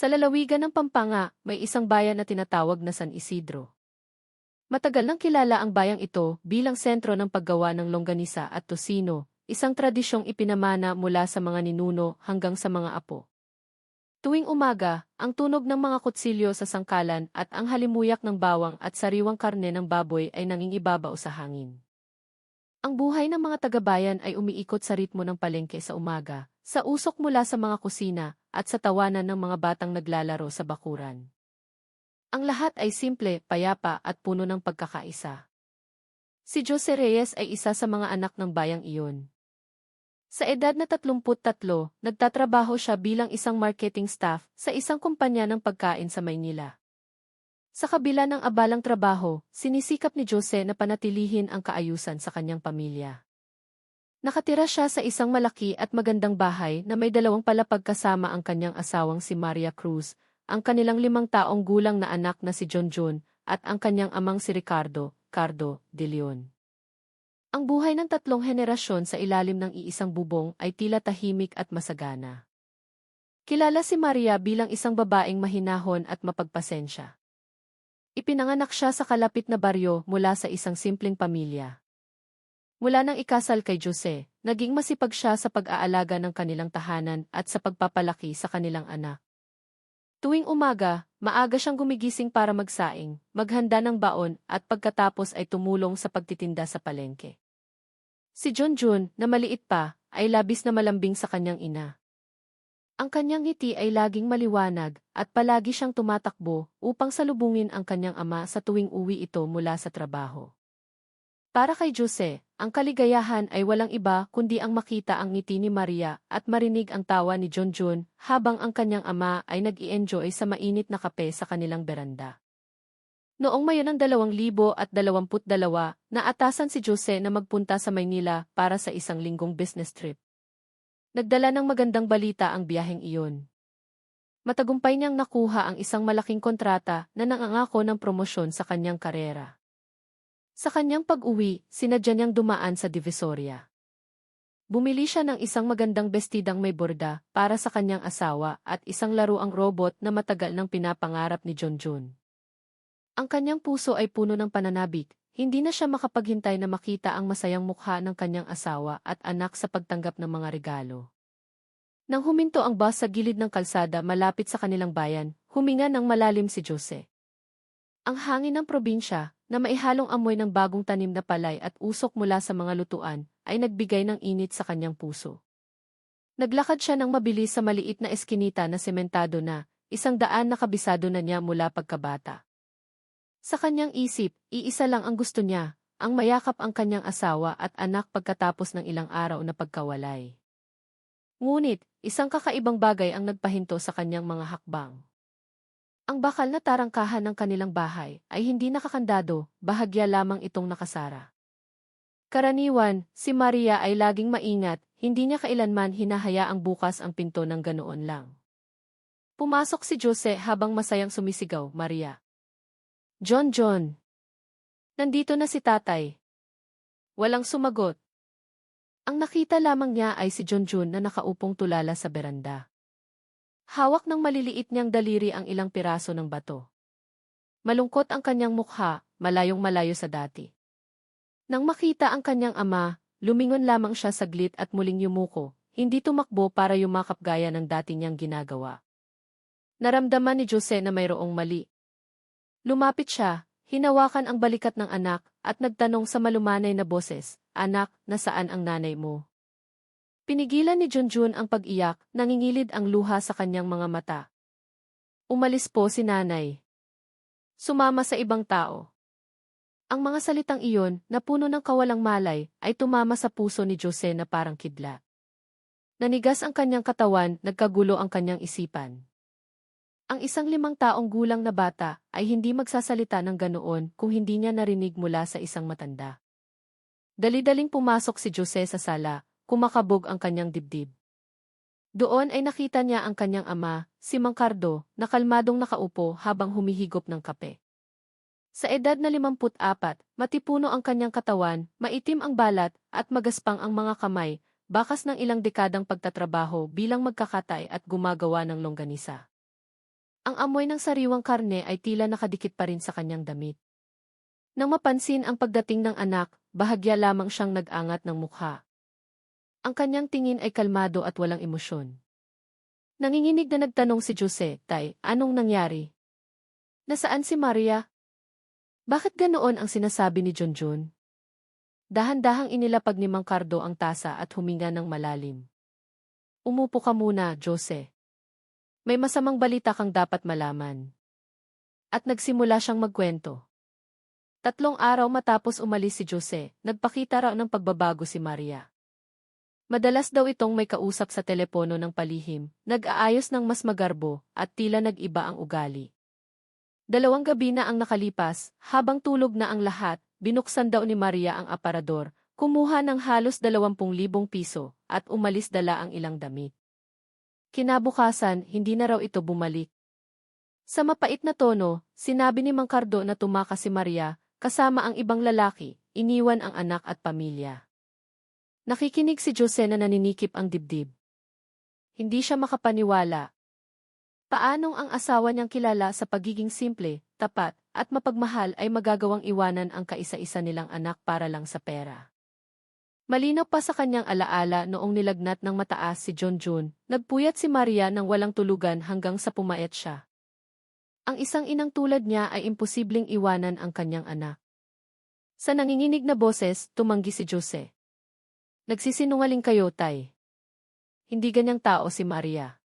Sa lalawigan ng Pampanga, may isang bayan na tinatawag na San Isidro. Matagal nang kilala ang bayang ito bilang sentro ng paggawa ng longganisa at tocino, isang tradisyong ipinamana mula sa mga ninuno hanggang sa mga apo. Tuwing umaga, ang tunog ng mga kutsilyo sa sangkalan at ang halimuyak ng bawang at sariwang karne ng baboy ay nangingibabaw sa hangin. Ang buhay ng mga taga-bayan ay umiikot sa ritmo ng palengke sa umaga, sa usok mula sa mga kusina, at sa tawanan ng mga batang naglalaro sa bakuran. Ang lahat ay simple, payapa at puno ng pagkakaisa. Si Jose Reyes ay isa sa mga anak ng bayang iyon. Sa edad na 33, nagtatrabaho siya bilang isang marketing staff sa isang kumpanya ng pagkain sa Maynila. Sa kabila ng abalang trabaho, sinisikap ni Jose na panatilihin ang kaayusan sa kanyang pamilya. Nakatira siya sa isang malaki at magandang bahay na may 2 palapag kasama ang kanyang asawang si Maria Cruz, ang kanilang 5 taong gulang na anak na si John, at ang kanyang amang si Ricardo de Leon. Ang buhay ng 3 henerasyon sa ilalim ng iisang bubong ay tila tahimik at masagana. Kilala si Maria bilang isang babaeng mahinahon at mapagpasensya. Ipinanganak siya sa kalapit na baryo mula sa isang simpleng pamilya. Mula nang ikasal kay Jose, naging masipag siya sa pag-aalaga ng kanilang tahanan at sa pagpapalaki sa kanilang anak. Tuwing umaga, maaga siyang gumigising para magsaing, maghanda ng baon at pagkatapos ay tumulong sa pagtitinda sa palengke. Si John, na maliit pa, ay labis na malambing sa kanyang ina. Ang kanyang ngiti ay laging maliwanag at palagi siyang tumatakbo upang salubungin ang kanyang ama sa tuwing uwi ito mula sa trabaho. Para kay Jose, ang kaligayahan ay walang iba kundi ang makita ang ngiti ni Maria at marinig ang tawa ni John habang ang kanyang ama ay nag-i-enjoy sa mainit na kape sa kanilang beranda. Noong Mayo ng 2022, naatasan si Jose na magpunta sa Maynila para sa isang linggong business trip. Nagdala ng magandang balita ang biyaheng iyon. Matagumpay niyang nakuha ang isang malaking kontrata na nangangako ng promosyon sa kanyang karera. Sa kanyang pag-uwi, sinadya niyang dumaan sa Divisoria. Bumili siya ng isang magandang bestidang may borda para sa kanyang asawa at isang laruang robot na matagal nang pinapangarap ni John. Ang kanyang puso ay puno ng pananabik, hindi na siya makapaghintay na makita ang masayang mukha ng kanyang asawa at anak sa pagtanggap ng mga regalo. Nang huminto ang bus sa gilid ng kalsada malapit sa kanilang bayan, huminga ng malalim si Jose. Ang hangin ng probinsya, na maihalong amoy ng bagong tanim na palay at usok mula sa mga lutuan, ay nagbigay ng init sa kanyang puso. Naglakad siya ng mabilis sa maliit na eskinita na sementado na, 100 na kabisado na niya mula pagkabata. Sa kanyang isip, iisa lang ang gusto niya, ang mayakap ang kanyang asawa at anak pagkatapos ng ilang araw na pagkawalay. Ngunit, isang kakaibang bagay ang nagpahinto sa kanyang mga hakbang. Ang bakal na tarangkahan ng kanilang bahay ay hindi nakakandado, bahagya lamang itong nakasara. Karaniwan, si Maria ay laging maingat, hindi niya kailanman hinahayaang bukas ang pinto ng ganoon lang. Pumasok si Jose habang masayang sumisigaw, "Maria! John! Nandito na si tatay." Walang sumagot. Ang nakita lamang niya ay si John na nakaupong tulala sa beranda. Hawak ng maliliit niyang daliri ang ilang piraso ng bato. Malungkot ang kanyang mukha, malayong-malayo sa dati. Nang makita ang kanyang ama, lumingon lamang siya saglit at muling yumuko, hindi tumakbo para yumakap gaya ng dati niyang ginagawa. Naramdaman ni Jose na mayroong mali. Lumapit siya, hinawakan ang balikat ng anak, at nagtanong sa malumanay na boses, "Anak, nasaan ang nanay mo?" Pinigilan ni John ang pag-iyak, nangingilid ang luha sa kanyang mga mata. "Umalis po si nanay. Sumama sa ibang tao." Ang mga salitang iyon, na puno ng kawalang malay, ay tumama sa puso ni Jose na parang kidlat. Nanigas ang kanyang katawan, nagkagulo ang kanyang isipan. Ang isang 5 taong gulang na bata ay hindi magsasalita ng ganoon kung hindi niya narinig mula sa isang matanda. Dali-daling pumasok si Jose sa sala, kumakabog ang kanyang dibdib. Doon ay nakita niya ang kanyang ama, si Mang Cardo, na kalmadong nakaupo habang humihigop ng kape. Sa edad na 54, matipuno ang kanyang katawan, maitim ang balat, at magaspang ang mga kamay, bakas ng ilang dekadang pagtatrabaho bilang magkakatay at gumagawa ng longganisa. Ang amoy ng sariwang karne ay tila nakadikit pa rin sa kanyang damit. Nang mapansin ang pagdating ng anak, bahagya lamang siyang nag-angat ng mukha. Ang kanyang tingin ay kalmado at walang emosyon. Nanginginig na nagtanong si Jose, "Tay, anong nangyari? Nasaan si Maria? Bakit ganoon ang sinasabi ni Junjun?" Dahan-dahang inilapag ni Mang Cardo ang tasa at huminga ng malalim. "Umupo ka muna, Jose. May masamang balita kang dapat malaman." At nagsimula siyang magkwento. 3 araw matapos umalis si Jose, nagpakita raw ng pagbabago si Maria. Madalas daw itong may kausap sa telepono ng palihim, nag-aayos ng mas magarbo, at tila nag-iba ang ugali. 2 gabi na ang nakalipas, habang tulog na ang lahat, binuksan daw ni Maria ang aparador, kumuha ng halos 20,000 piso, at umalis dala ang ilang damit. Kinabukasan, hindi na raw ito bumalik. Sa mapait na tono, sinabi ni Mang Cardo na tumakas si Maria, kasama ang ibang lalaki, iniwan ang anak at pamilya. Nakikinig si Jose na naninikip ang dibdib. Hindi siya makapaniwala. Paanong ang asawa niyang kilala sa pagiging simple, tapat, at mapagmahal ay magagawang iwanan ang kaisa-isa nilang anak para lang sa pera? Malinaw pa sa kanyang alaala noong nilagnat ng mataas si Junjun, nagpuyat si Maria ng walang tulugan hanggang sa pumayat siya. Ang isang inang tulad niya ay imposibleng iwanan ang kanyang anak. Sa nanginginig na boses, tumanggi si Jose. "Nagsisinungaling kayo, Tay. Hindi ganyang tao si Maria."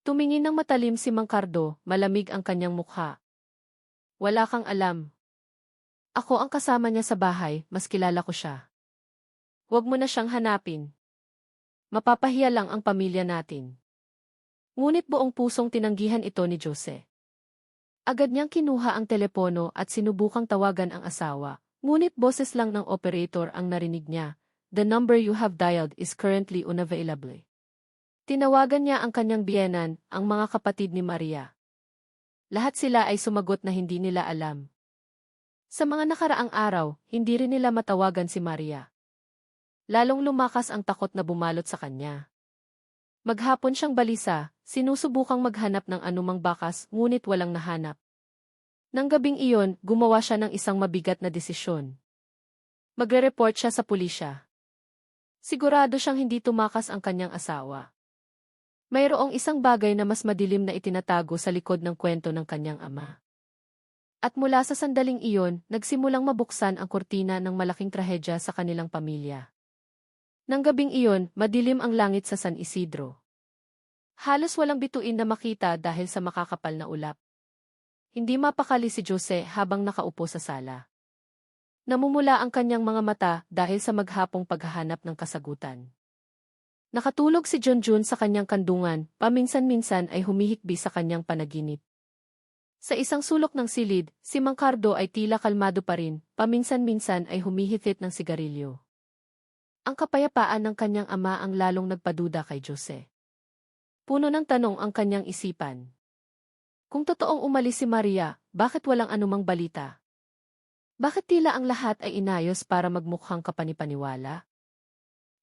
Tumingin ng matalim si Mang Cardo, malamig ang kanyang mukha. "Wala kang alam. Ako ang kasama niya sa bahay, mas kilala ko siya. Huwag mo na siyang hanapin. Mapapahiya lang ang pamilya natin." Ngunit buong pusong tinanggihan ito ni Jose. Agad niyang kinuha ang telepono at sinubukang tawagan ang asawa, ngunit boses lang ng operator ang narinig niya. "The number you have dialed is currently unavailable." Tinawagan niya ang kanyang biyenan, ang mga kapatid ni Maria. Lahat sila ay sumagot na hindi nila alam. Sa mga nakaraang araw, hindi rin nila matawagan si Maria. Lalong lumakas ang takot na bumalot sa kanya. Maghapon siyang balisa, sinusubukang maghanap ng anumang bakas ngunit walang nahanap. Nang gabing iyon, gumawa siya ng isang mabigat na desisyon. Magre-report siya sa pulisya. Sigurado siyang hindi tumakas ang kanyang asawa. Mayroong isang bagay na mas madilim na itinatago sa likod ng kwento ng kanyang ama. At mula sa sandaling iyon, nagsimulang mabuksan ang kurtina ng malaking trahedya sa kanilang pamilya. Nang gabing iyon, madilim ang langit sa San Isidro. Halos walang bituin na makita dahil sa makakapal na ulap. Hindi mapakali si Jose habang nakaupo sa sala. Namumula ang kanyang mga mata dahil sa maghapong paghahanap ng kasagutan. Nakatulog si Junjun sa kanyang kandungan, paminsan-minsan ay humihikbi sa kanyang panaginip. Sa isang sulok ng silid, si Mang Cardo ay tila kalmado pa rin, paminsan-minsan ay humihit ng sigarilyo. Ang kapayapaan ng kanyang ama ang lalong nagpaduda kay Jose. Puno ng tanong ang kanyang isipan. Kung totoong umalis si Maria, bakit walang anumang balita? Bakit tila ang lahat ay inayos para magmukhang kapanipaniwala?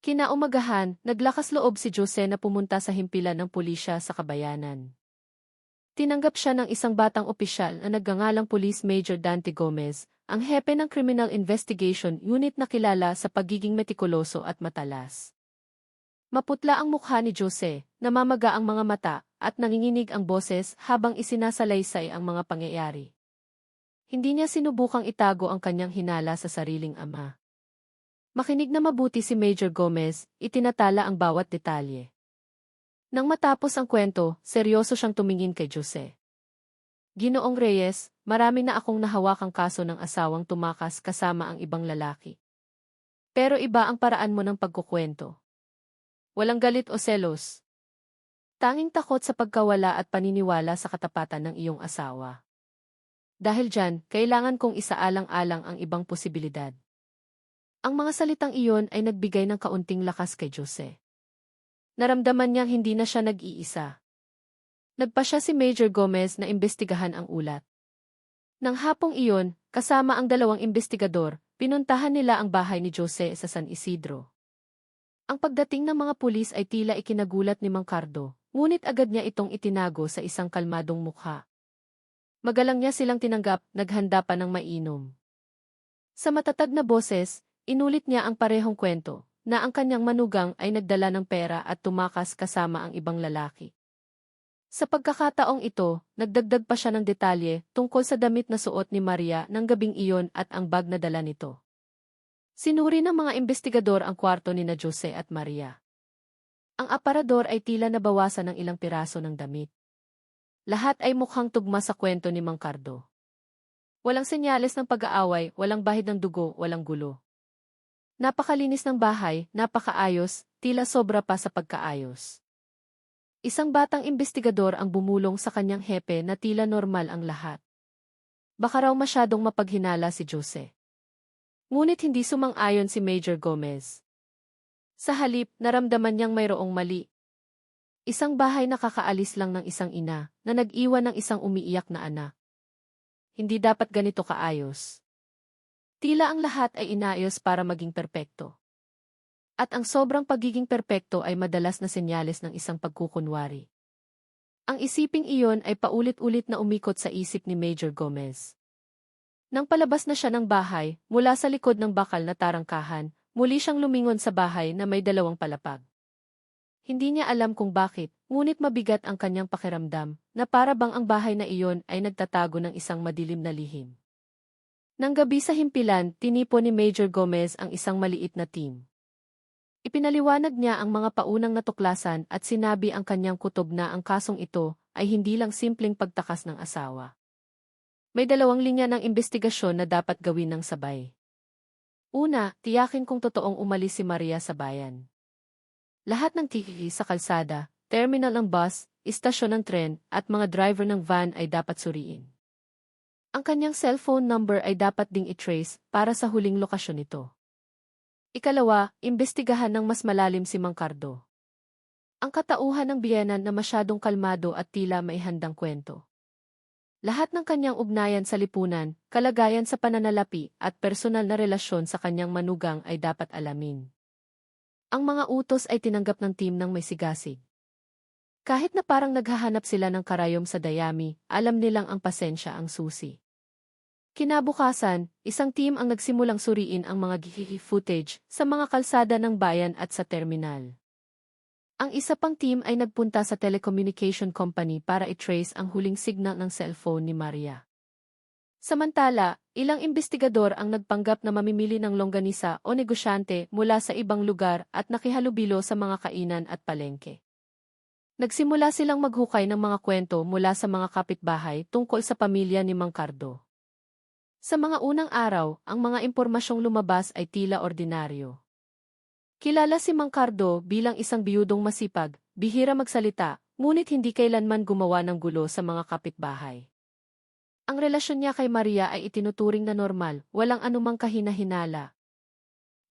Kinaumagahan, naglakas loob si Jose na pumunta sa himpilan ng pulisya sa kabayanan. Tinanggap siya ng isang batang opisyal na nagngangalang Police Major Dante Gomez, ang hepe ng Criminal Investigation Unit na kilala sa pagiging metikuloso at matalas. Maputla ang mukha ni Jose, namamaga ang mga mata, at nanginginig ang boses habang isinasalaysay ang mga pangyayari. Hindi niya sinubukang itago ang kanyang hinala sa sariling ama. Makinig na mabuti si Major Gomez, itinatala ang bawat detalye. Nang matapos ang kwento, seryoso siyang tumingin kay Jose. "Ginoong Reyes, marami na akong nahawakang kaso ng asawang tumakas kasama ang ibang lalaki. Pero iba ang paraan mo ng pagkukwento. Walang galit o selos. Tanging takot sa pagkawala at paniniwala sa katapatan ng iyong asawa. Dahil dyan, kailangan kong isaalang-alang ang ibang posibilidad." Ang mga salitang iyon ay nagbigay ng kaunting lakas kay Jose. Naramdaman niyang hindi na siya nag-iisa. Nagpa siya si Major Gomez na imbestigahan ang ulat. Nang hapong iyon, kasama ang 2 imbestigador, pinuntahan nila ang bahay ni Jose sa San Isidro. Ang pagdating ng mga pulis ay tila ikinagulat ni Mang Cardo, Ngunit agad niya itong itinago sa isang kalmadong mukha. Magalang niya silang tinanggap, naghanda pa ng mainom. Sa matatag na boses, inulit niya ang parehong kwento, na ang kanyang manugang ay nagdala ng pera at tumakas kasama ang ibang lalaki. Sa pagkakataong ito, nagdagdag pa siya ng detalye tungkol sa damit na suot ni Maria ng gabing iyon at ang bag na dala nito. Sinuri ng mga investigador ang kwarto ni na Jose at Maria. Ang aparador ay tila nabawasan ng ilang piraso ng damit. Lahat ay mukhang tugma sa kwento ni Mang Cardo. Walang senyales ng pag-aaway, walang bahid ng dugo, walang gulo. Napakalinis ng bahay, napakaayos, tila sobra pa sa pagkaayos. Isang batang investigador ang bumulong sa kanyang hepe na tila normal ang lahat. Baka raw masyadong mapaghinala si Jose. Ngunit hindi sumang-ayon si Major Gomez. Sa halip, naramdaman niyang mayroong mali. Isang bahay na kakaalis lang ng isang ina na nag-iwan ng isang umiiyak na anak. Hindi dapat ganito kaayos. Tila ang lahat ay inayos para maging perpekto. At ang sobrang pagiging perpekto ay madalas na senyales ng isang pagkukunwari. Ang isiping iyon ay paulit-ulit na umikot sa isip ni Major Gomez. Nang palabas na siya ng bahay, mula sa likod ng bakal na tarangkahan, muli siyang lumingon sa bahay na may 2 palapag. Hindi niya alam kung bakit, ngunit mabigat ang kanyang pakiramdam, na para bang ang bahay na iyon ay nagtatago ng isang madilim na lihim. Nang gabi sa himpilan, tinipon ni Major Gomez ang isang maliit na team. Ipinaliwanag niya ang mga paunang natuklasan at sinabi ang kanyang kutob na ang kasong ito ay hindi lang simpleng pagtakas ng asawa. May 2 linya ng investigasyon na dapat gawin ng sabay. Una, tiyakin kung totoong umalis si Maria sa bayan. Lahat ng tiki sa kalsada, terminal ng bus, istasyon ng tren, at mga driver ng van ay dapat suriin. Ang kanyang cellphone number ay dapat ding i-trace para sa huling lokasyon nito. Ikalawa, imbestigahan ng mas malalim si Mang Cardo. Ang katauhan ng biyenan na masyadong kalmado at tila may handang kwento. Lahat ng kanyang ugnayan sa lipunan, kalagayan sa pananalapi at personal na relasyon sa kanyang manugang ay dapat alamin. Ang mga utos ay tinanggap ng team ng may sigasig. Kahit na parang naghahanap sila ng karayom sa dayami, alam nilang ang pasensya ang susi. Kinabukasan, isang team ang nagsimulang suriin ang mga footage sa mga kalsada ng bayan at sa terminal. Ang isa pang team ay nagpunta sa telecommunication company para i-trace ang huling signal ng cellphone ni Maria. Samantala, ilang investigador ang nagpanggap na mamimili ng longganisa o negosyante mula sa ibang lugar at nakihalubilo sa mga kainan at palengke. Nagsimula silang maghukay ng mga kwento mula sa mga kapitbahay tungkol sa pamilya ni Mang Cardo. Sa mga unang araw, ang mga impormasyong lumabas ay tila ordinaryo. Kilala si Mang Cardo bilang isang biyudong masipag, bihira magsalita, ngunit hindi kailanman gumawa ng gulo sa mga kapitbahay. Ang relasyon niya kay Maria ay itinuturing na normal, walang anumang kahina-hinala.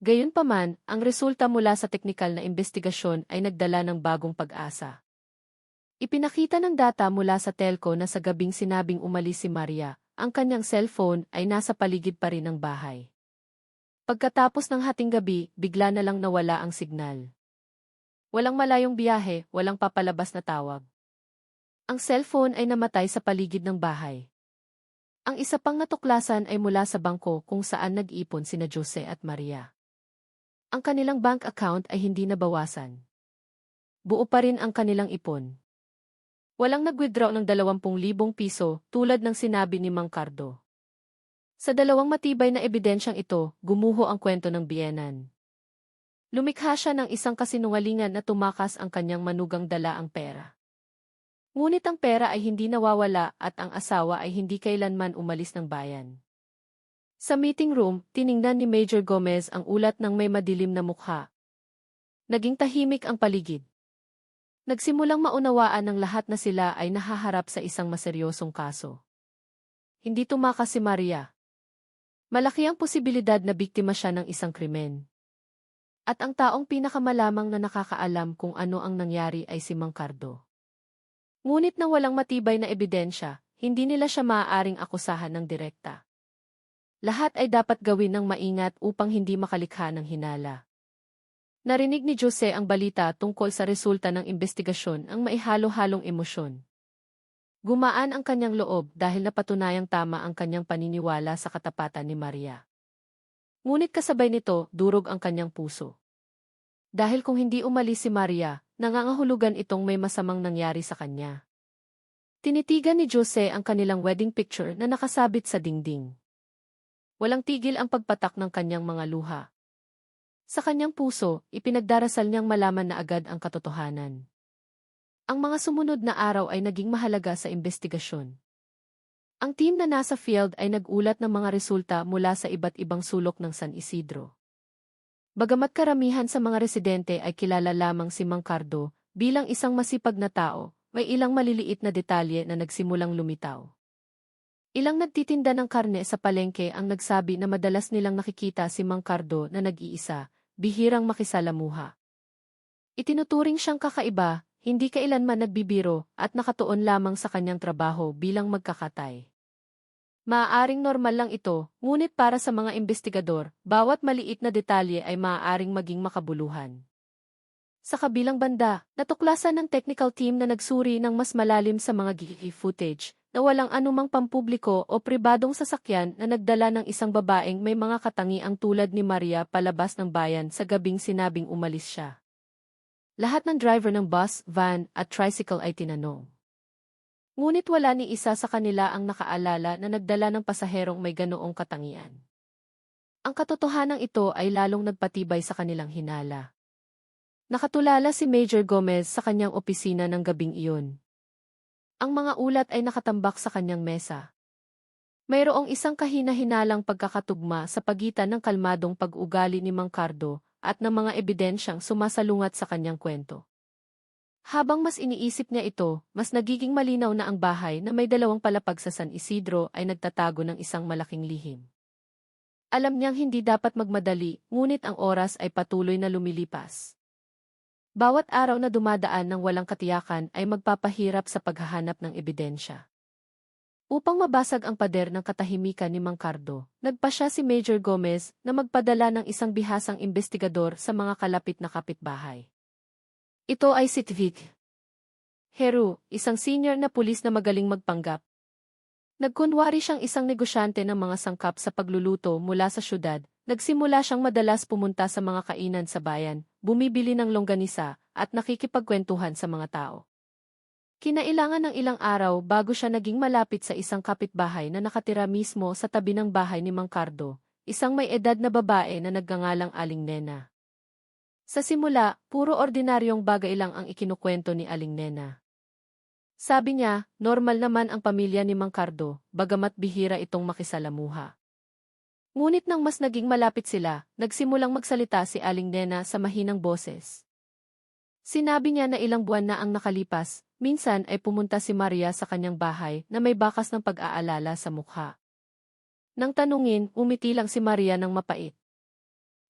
Gayunpaman, ang resulta mula sa teknikal na investigasyon ay nagdala ng bagong pag-asa. Ipinakita ng data mula sa telco na sa gabing sinabing umalis si Maria, ang kanyang cellphone ay nasa paligid pa rin ng bahay. Pagkatapos ng hating gabi, bigla na lang nawala ang signal. Walang malayong biyahe, walang papalabas na tawag. Ang cellphone ay namatay sa paligid ng bahay. Ang isa pang natuklasan ay mula sa bangko kung saan nag-ipon sina Jose at Maria. Ang kanilang bank account ay hindi nabawasan. Buo pa rin ang kanilang ipon. Walang nag-withdraw ng 20,000 piso tulad ng sinabi ni Mang Cardo. Sa 2 matibay na ebidensyang ito, gumuho ang kwento ng biyenan. Lumikha siya ng isang kasinungalingan na tumakas ang kanyang manugang dala ang pera. Ngunit ang pera ay hindi nawawala at ang asawa ay hindi kailanman umalis ng bayan. Sa meeting room, tiningnan ni Major Gomez ang ulat ng may madilim na mukha. Naging tahimik ang paligid. Nagsimulang maunawaan ng lahat na sila ay nahaharap sa isang maseryosong kaso. Hindi tumakas si Maria. Malaki ang posibilidad na biktima siya ng isang krimen. At ang taong pinakamalamang na nakakaalam kung ano ang nangyari ay si Mang Cardo. Ngunit nang walang matibay na ebidensya, hindi nila siya maaaring akusahan ng direkta. Lahat ay dapat gawin ng maingat upang hindi makalikha ng hinala. Narinig ni Jose ang balita tungkol sa resulta ng investigasyon ang maihalo-halong emosyon. Gumaan ang kanyang loob dahil napatunayang tama ang kanyang paniniwala sa katapatan ni Maria. Ngunit kasabay nito, durog ang kanyang puso. Dahil kung hindi umalis si Maria, nangangahulugan itong may masamang nangyari sa kanya. Tinitigan ni Jose ang kanilang wedding picture na nakasabit sa dingding. Walang tigil ang pagpatak ng kanyang mga luha. Sa kanyang puso, ipinagdarasal niyang malaman na agad ang katotohanan. Ang mga sumunod na araw ay naging mahalaga sa investigasyon. Ang team na nasa field ay nagulat ng mga resulta mula sa iba't ibang sulok ng San Isidro. Bagamat karamihan sa mga residente ay kilala lamang si Mang Cardo bilang isang masipag na tao, may ilang maliliit na detalye na nagsimulang lumitaw. Ilang nagtitinda ng karne sa palengke ang nagsabi na madalas nilang nakikita si Mang Cardo na nag-iisa, bihirang makisalamuha. Itinuturing siyang kakaiba, hindi kailanman nagbibiro at nakatuon lamang sa kanyang trabaho bilang magkakatay. Maaaring normal lang ito, ngunit para sa mga investigador, bawat maliit na detalye ay maaaring maging makabuluhan. Sa kabilang banda, natuklasan ng technical team na nagsuri ng mas malalim sa mga CCTV footage na walang anumang pampubliko o pribadong sasakyan na nagdala ng isang babaeng may mga katangiang tulad ni Maria palabas ng bayan sa gabing sinabing umalis siya. Lahat ng driver ng bus, van, at tricycle ay tinanong. Ngunit wala ni isa sa kanila ang nakaalala na nagdala ng pasaherong may ganoong katangian. Ang katotohanan ito ay lalong nagpatibay sa kanilang hinala. Nakatulala si Major Gomez sa kanyang opisina ng gabing iyon. Ang mga ulat ay nakatambak sa kanyang mesa. Mayroong isang kahina-hinalang pagkakatugma sa pagitan ng kalmadong pag-ugali ni Mang Cardo at ng mga ebidensyang sumasalungat sa kanyang kwento. Habang mas iniisip niya ito, mas nagiging malinaw na ang bahay na may 2 palapag sa San Isidro ay nagtatago ng isang malaking lihim. Alam niyang hindi dapat magmadali, ngunit ang oras ay patuloy na lumilipas. Bawat araw na dumadaan ng walang katiyakan ay magpapahirap sa paghahanap ng ebidensya. Upang mabasag ang pader ng katahimikan ni Mang Cardo, nagpasya si Major Gomez na magpadala ng isang bihasang investigador sa mga kalapit na kapitbahay. Ito ay si Tvik Heru, isang senior na pulis na magaling magpanggap. Nagkunwari siyang isang negosyante ng mga sangkap sa pagluluto mula sa syudad. Nagsimula siyang madalas pumunta sa mga kainan sa bayan, bumibili ng longganisa, at nakikipagkwentuhan sa mga tao. Kinailangan ng ilang araw bago siya naging malapit sa isang kapitbahay na nakatira mismo sa tabi ng bahay ni Mang Cardo, isang may edad na babae na nagngangalang Aling Nena. Sa simula, puro ordinaryong bagay lang ang ikinukwento ni Aling Nena. Sabi niya, normal naman ang pamilya ni Mang Cardo, bagamat bihira itong makisalamuha. Ngunit nang mas naging malapit sila, nagsimulang magsalita si Aling Nena sa mahinang boses. Sinabi niya na ilang buwan na ang nakalipas, minsan ay pumunta si Maria sa kanyang bahay na may bakas ng pag-aalala sa mukha. Nang tanungin, umiti lang si Maria ng mapait.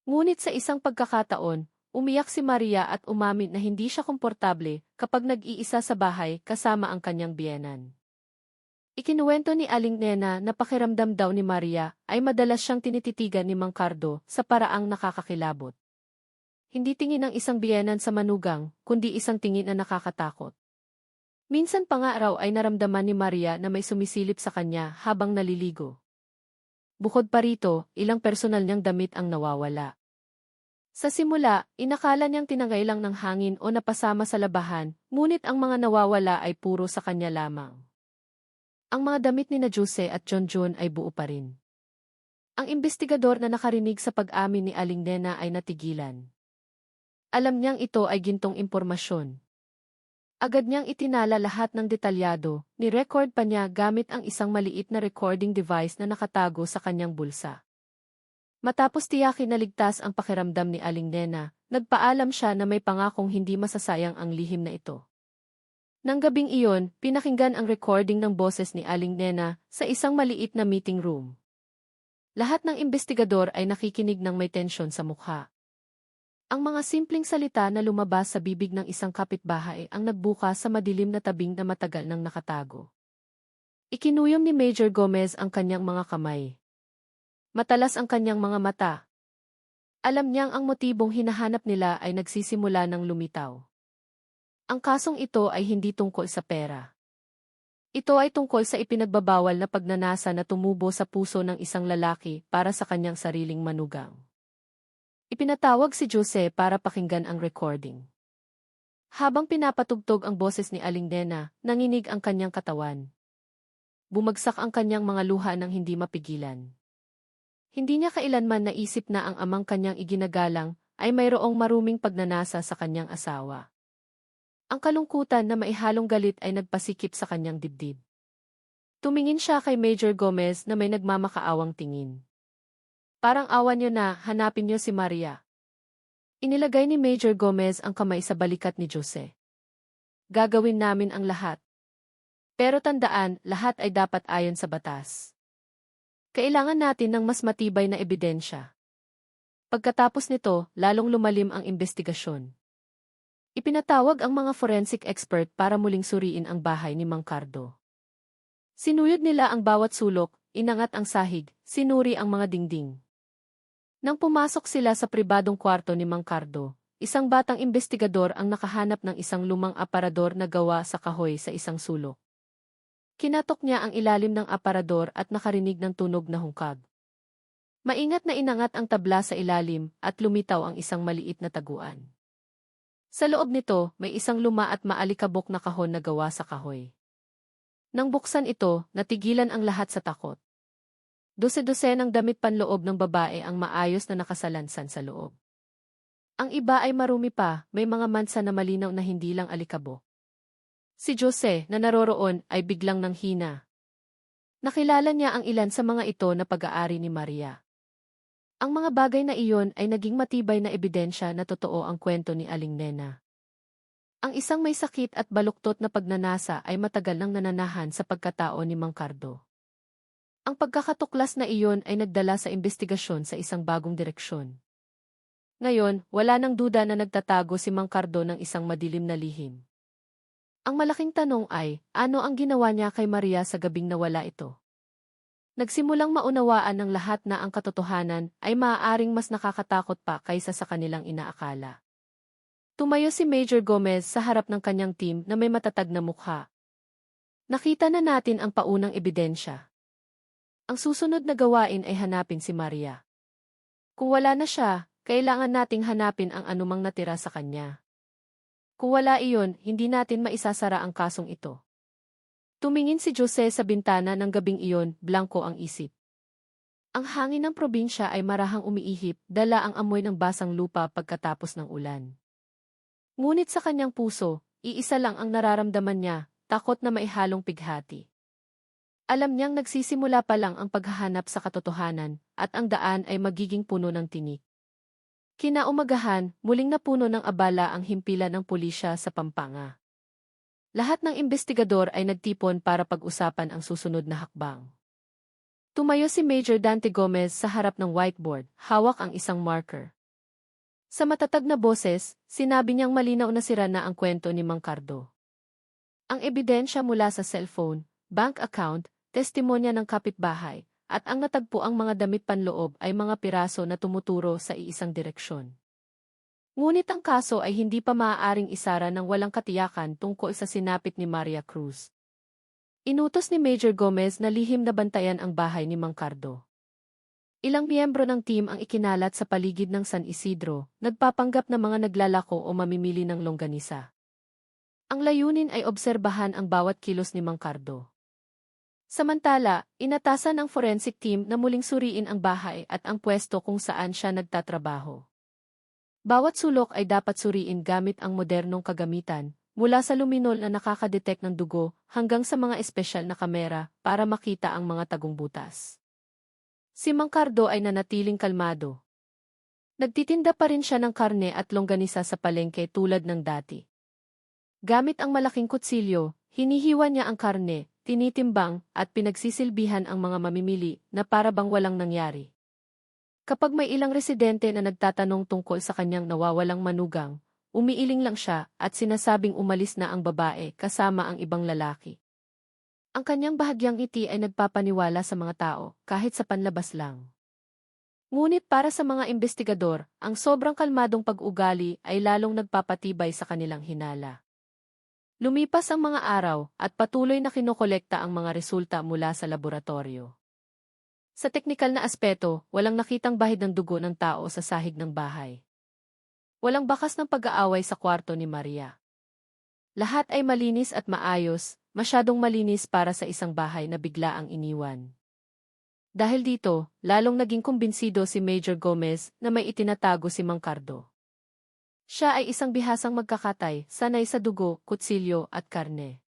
Ngunit sa isang pagkakataon, umiyak si Maria at umamin na hindi siya komportable kapag nag-iisa sa bahay kasama ang kanyang biyenan. Ikinuwento ni Aling Nena na pakiramdam daw ni Maria ay madalas siyang tinititigan ni Mang Cardo sa paraang nakakakilabot. Hindi tingin ng isang biyenan sa manugang, kundi isang tingin na nakakatakot. Minsan pa nga raw ay naramdaman ni Maria na may sumisilip sa kanya habang naliligo. Bukod pa rito, ilang personal niyang damit ang nawawala. Sa simula, inakala niyang tinangay lang ng hangin o napasama sa labahan, ngunit ang mga nawawala ay puro sa kanya lamang. Ang mga damit ni na Jose at John ay buo pa rin. Ang investigador na nakarinig sa pag-amin ni Aling Nena ay natigilan. Alam niyang ito ay gintong impormasyon. Agad niyang itinala lahat ng detalyado, ni-record pa niya gamit ang isang maliit na recording device na nakatago sa kanyang bulsa. Matapos tiyakin na ligtas ang pakiramdam ni Aling Nena, nagpaalam siya na may pangakong hindi masasayang ang lihim na ito. Nang gabing iyon, pinakinggan ang recording ng boses ni Aling Nena sa isang maliit na meeting room. Lahat ng investigador ay nakikinig ng may tensyon sa mukha. Ang mga simpleng salita na lumabas sa bibig ng isang kapitbahay ang nagbuka sa madilim na tabing na matagal nang nakatago. Ikinuyom ni Major Gomez ang kanyang mga kamay. Matalas ang kanyang mga mata. Alam niyang ang motibong hinahanap nila ay nagsisimula ng lumitaw. Ang kasong ito ay hindi tungkol sa pera. Ito ay tungkol sa ipinagbabawal na pagnanasa na tumubo sa puso ng isang lalaki para sa kanyang sariling manugang. Ipinatawag si Jose para pakinggan ang recording. Habang pinapatugtog ang boses ni Aling Nena, nanginig ang kanyang katawan. Bumagsak ang kanyang mga luha nang hindi mapigilan. Hindi niya kailanman naisip na ang amang kanyang iginagalang ay mayroong maruming pagnanasa sa kanyang asawa. Ang kalungkutan na maihalong galit ay nagpasikip sa kanyang dibdib. Tumingin siya kay Major Gomez na may nagmamakaawang tingin. Parang awa niyo na, hanapin niyo si Maria. Inilagay ni Major Gomez ang kamay sa balikat ni Jose. Gagawin namin ang lahat. Pero tandaan, lahat ay dapat ayon sa batas. Kailangan natin ng mas matibay na ebidensya. Pagkatapos nito, lalong lumalim ang investigasyon. Ipinatawag ang mga forensic expert para muling suriin ang bahay ni Mang Cardo. Sinuyod nila ang bawat sulok, inangat ang sahig, sinuri ang mga dingding. Nang pumasok sila sa pribadong kwarto ni Mang Cardo, isang batang investigador ang nakahanap ng isang lumang aparador na gawa sa kahoy sa isang sulok. Kinatok niya ang ilalim ng aparador at nakarinig ng tunog na hungkag. Maingat na inangat ang tabla sa ilalim at lumitaw ang isang maliit na taguan. Sa loob nito, may isang luma at maalikabok na kahon na gawa sa kahoy. Nang buksan ito, natigilan ang lahat sa takot. Dose-dosenang damit panloob ng babae ang maayos na nakasalansan sa loob. Ang iba ay marumi pa, may mga mansa na malinaw na hindi lang alikabok. Si Jose, na naroroon, ay biglang nanghina. Nakilala niya ang ilan sa mga ito na pag-aari ni Maria. Ang mga bagay na iyon ay naging matibay na ebidensya na totoo ang kwento ni Aling Nena. Ang isang may sakit at baluktot na pagnanasa ay matagal nang nananahan sa pagkatao ni Mang Cardo. Ang pagkakatuklas na iyon ay nagdala sa investigasyon sa isang bagong direksyon. Ngayon, wala nang duda na nagtatago si Mang Cardo ng isang madilim na lihim. Ang malaking tanong ay, ano ang ginawa niya kay Maria sa gabing nawala ito? Nagsimulang maunawaan ng lahat na ang katotohanan ay maaaring mas nakakatakot pa kaysa sa kanilang inaakala. Tumayo si Major Gomez sa harap ng kanyang team na may matatag na mukha. Nakita na natin ang paunang ebidensya. Ang susunod na gawain ay hanapin si Maria. Kung wala na siya, kailangan nating hanapin ang anumang natira sa kanya. Kung wala iyon, hindi natin maisasara ang kasong ito. Tumingin si Jose sa bintana ng gabing iyon, blanko ang isip. Ang hangin ng probinsya ay marahang umiihip, dala ang amoy ng basang lupa pagkatapos ng ulan. Ngunit sa kanyang puso, iisa lang ang nararamdaman niya, takot na maihalong pighati. Alam niyang nagsisimula pa lang ang paghahanap sa katotohanan, at ang daan ay magiging puno ng tinik. Kinaumagahan, muling napuno ng abala ang himpilan ng pulisya sa Pampanga. Lahat ng investigador ay nagtipon para pag-usapan ang susunod na hakbang. Tumayo si Major Dante Gomez sa harap ng whiteboard, hawak ang isang marker. Sa matatag na boses, sinabi niyang malinaw na sira na ang kwento ni Mang Cardo. Ang ebidensya mula sa cellphone, bank account, testimonya ng kapitbahay, at ang natagpo ang mga damit panloob ay mga piraso na tumuturo sa iisang direksyon. Ngunit ang kaso ay hindi pa maaaring isara ng walang katiyakan tungkol sa sinapit ni Maria Cruz. Inutos ni Major Gomez na lihim na bantayan ang bahay ni Mang Cardo. Ilang miyembro ng team ang ikinalat sa paligid ng San Isidro, nagpapanggap na mga naglalako o mamimili ng longganisa. Ang layunin ay obserbahan ang bawat kilos ni Mang Cardo. Samantala, inatasan ng forensic team na muling suriin ang bahay at ang pwesto kung saan siya nagtatrabaho. Bawat sulok ay dapat suriin gamit ang modernong kagamitan, mula sa luminol na nakakadetect ng dugo hanggang sa mga espesyal na kamera para makita ang mga tagong butas. Si Mang Cardo ay nanatiling kalmado. Nagtitinda pa rin siya ng karne at longganisa sa palengke tulad ng dati. Gamit ang malaking kutsilyo, hinihiwa niya ang karne, tinitimbang, at pinagsisilbihan ang mga mamimili na para bang walang nangyari. Kapag may ilang residente na nagtatanong tungkol sa kanyang nawawalang manugang, umiiling lang siya at sinasabing umalis na ang babae kasama ang ibang lalaki. Ang kanyang bahagyang ngiti ay nagpapaniwala sa mga tao kahit sa panlabas lang. Ngunit para sa mga investigador, ang sobrang kalmadong pag-ugali ay lalong nagpapatibay sa kanilang hinala. Lumipas ang mga araw at patuloy na kinokolekta ang mga resulta mula sa laboratorio. Sa teknikal na aspeto, walang nakitang bahid ng dugo ng tao sa sahig ng bahay. Walang bakas ng pag-aaway sa kwarto ni Maria. Lahat ay malinis at maayos, masyadong malinis para sa isang bahay na bigla ang iniwan. Dahil dito, lalong naging kumbinsido si Major Gomez na may itinatago si Mang Cardo. Siya ay isang bihasang magkakatay, sanay sa dugo, kutsilyo at karne.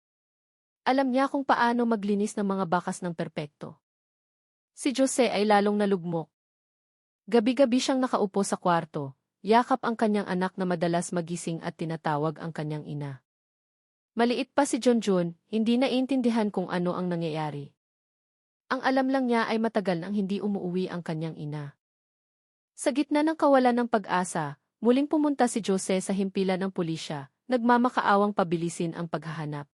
Alam niya kung paano maglinis ng mga bakas ng perpekto. Si Jose ay lalong nalugmok. Gabi-gabi siyang nakaupo sa kwarto, yakap ang kanyang anak na madalas magising at tinatawag ang kanyang ina. Maliit pa si Junjun, hindi naiintindihan kung ano ang nangyayari. Ang alam lang niya ay matagal nang hindi umuuwi ang kanyang ina. Sa gitna ng kawalan ng pag-asa, muling pumunta si Jose sa himpilan ng pulisya, nagmamakaawang pabilisin ang paghahanap.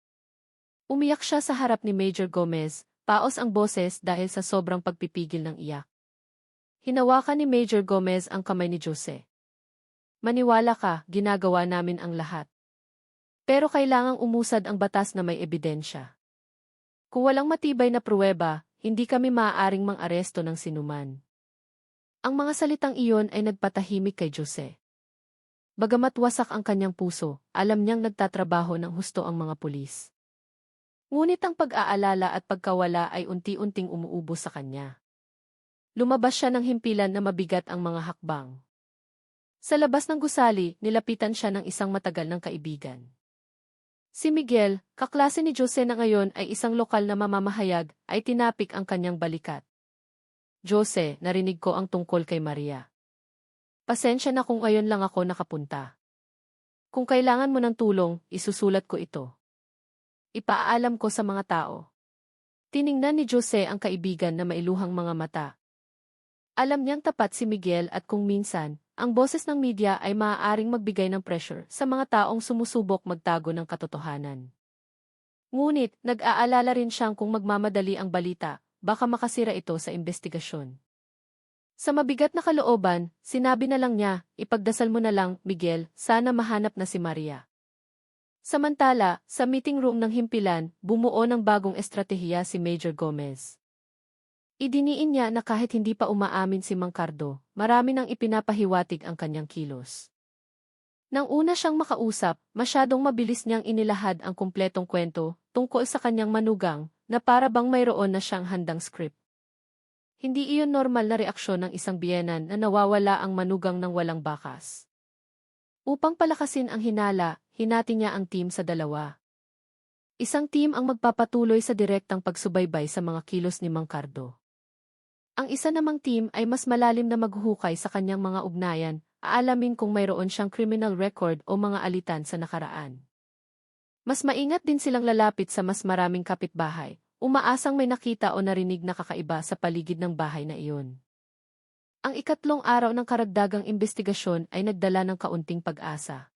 Umiyak siya sa harap ni Major Gomez, paos ang boses dahil sa sobrang pagpipigil ng iyak. Hinawakan ni Major Gomez ang kamay ni Jose. Maniwala ka, ginagawa namin ang lahat. Pero kailangang umusad ang batas na may ebidensya. Kung walang matibay na pruweba, hindi kami maaaring mang-aresto ng sinuman. Ang mga salitang iyon ay nagpatahimik kay Jose. Bagamat wasak ang kanyang puso, alam niyang nagtatrabaho ng husto ang mga pulis. Ngunit ang pag-aalala at pagkawala ay unti-unting umuubos sa kanya. Lumabas siya ng himpilan na mabigat ang mga hakbang. Sa labas ng gusali, nilapitan siya ng isang matagal ng kaibigan. Si Miguel, kaklase ni Jose na ngayon ay isang lokal na mamamahayag, ay tinapik ang kanyang balikat. Jose, narinig ko ang tungkol kay Maria. Pasensya na kung ngayon lang ako nakapunta. Kung kailangan mo ng tulong, isusulat ko ito. Ipaalam ko sa mga tao. Tiningnan ni Jose ang kaibigan na mailuhang mga mata. Alam niyang tapat si Miguel at kung minsan, ang boses ng media ay maaaring magbigay ng pressure sa mga taong sumusubok magtago ng katotohanan. Ngunit, nag-aalala rin siyang kung magmamadali ang balita, baka makasira ito sa investigasyon. Sa mabigat na kalooban, sinabi na lang niya, ipagdasal mo na lang, Miguel, sana mahanap na si Maria. Samantala, sa meeting room ng himpilan, bumuo ng bagong estratehiya si Major Gomez. Idiniin niya na kahit hindi pa umaamin si Mang Cardo, marami nang ipinapahiwatig ang kanyang kilos. Nang una siyang makausap, masyadong mabilis niyang inilahad ang kumpletong kwento tungkol sa kanyang manugang na para bang mayroon na siyang handang script. Hindi iyon normal na reaksyon ng isang biyenan na nawawala ang manugang ng walang bakas. Upang palakasin ang hinala, hinati niya ang team sa dalawa. Isang team ang magpapatuloy sa direktang pagsubaybay sa mga kilos ni Mang Cardo. Ang isa namang team ay mas malalim na maghuhukay sa kanyang mga ugnayan, aalamin kung mayroon siyang criminal record o mga alitan sa nakaraan. Mas maingat din silang lalapit sa mas maraming kapitbahay, umaasang may nakita o narinig na kakaiba sa paligid ng bahay na iyon. Ang ikatlong araw ng karagdagang investigasyon ay nagdala ng kaunting pag-asa.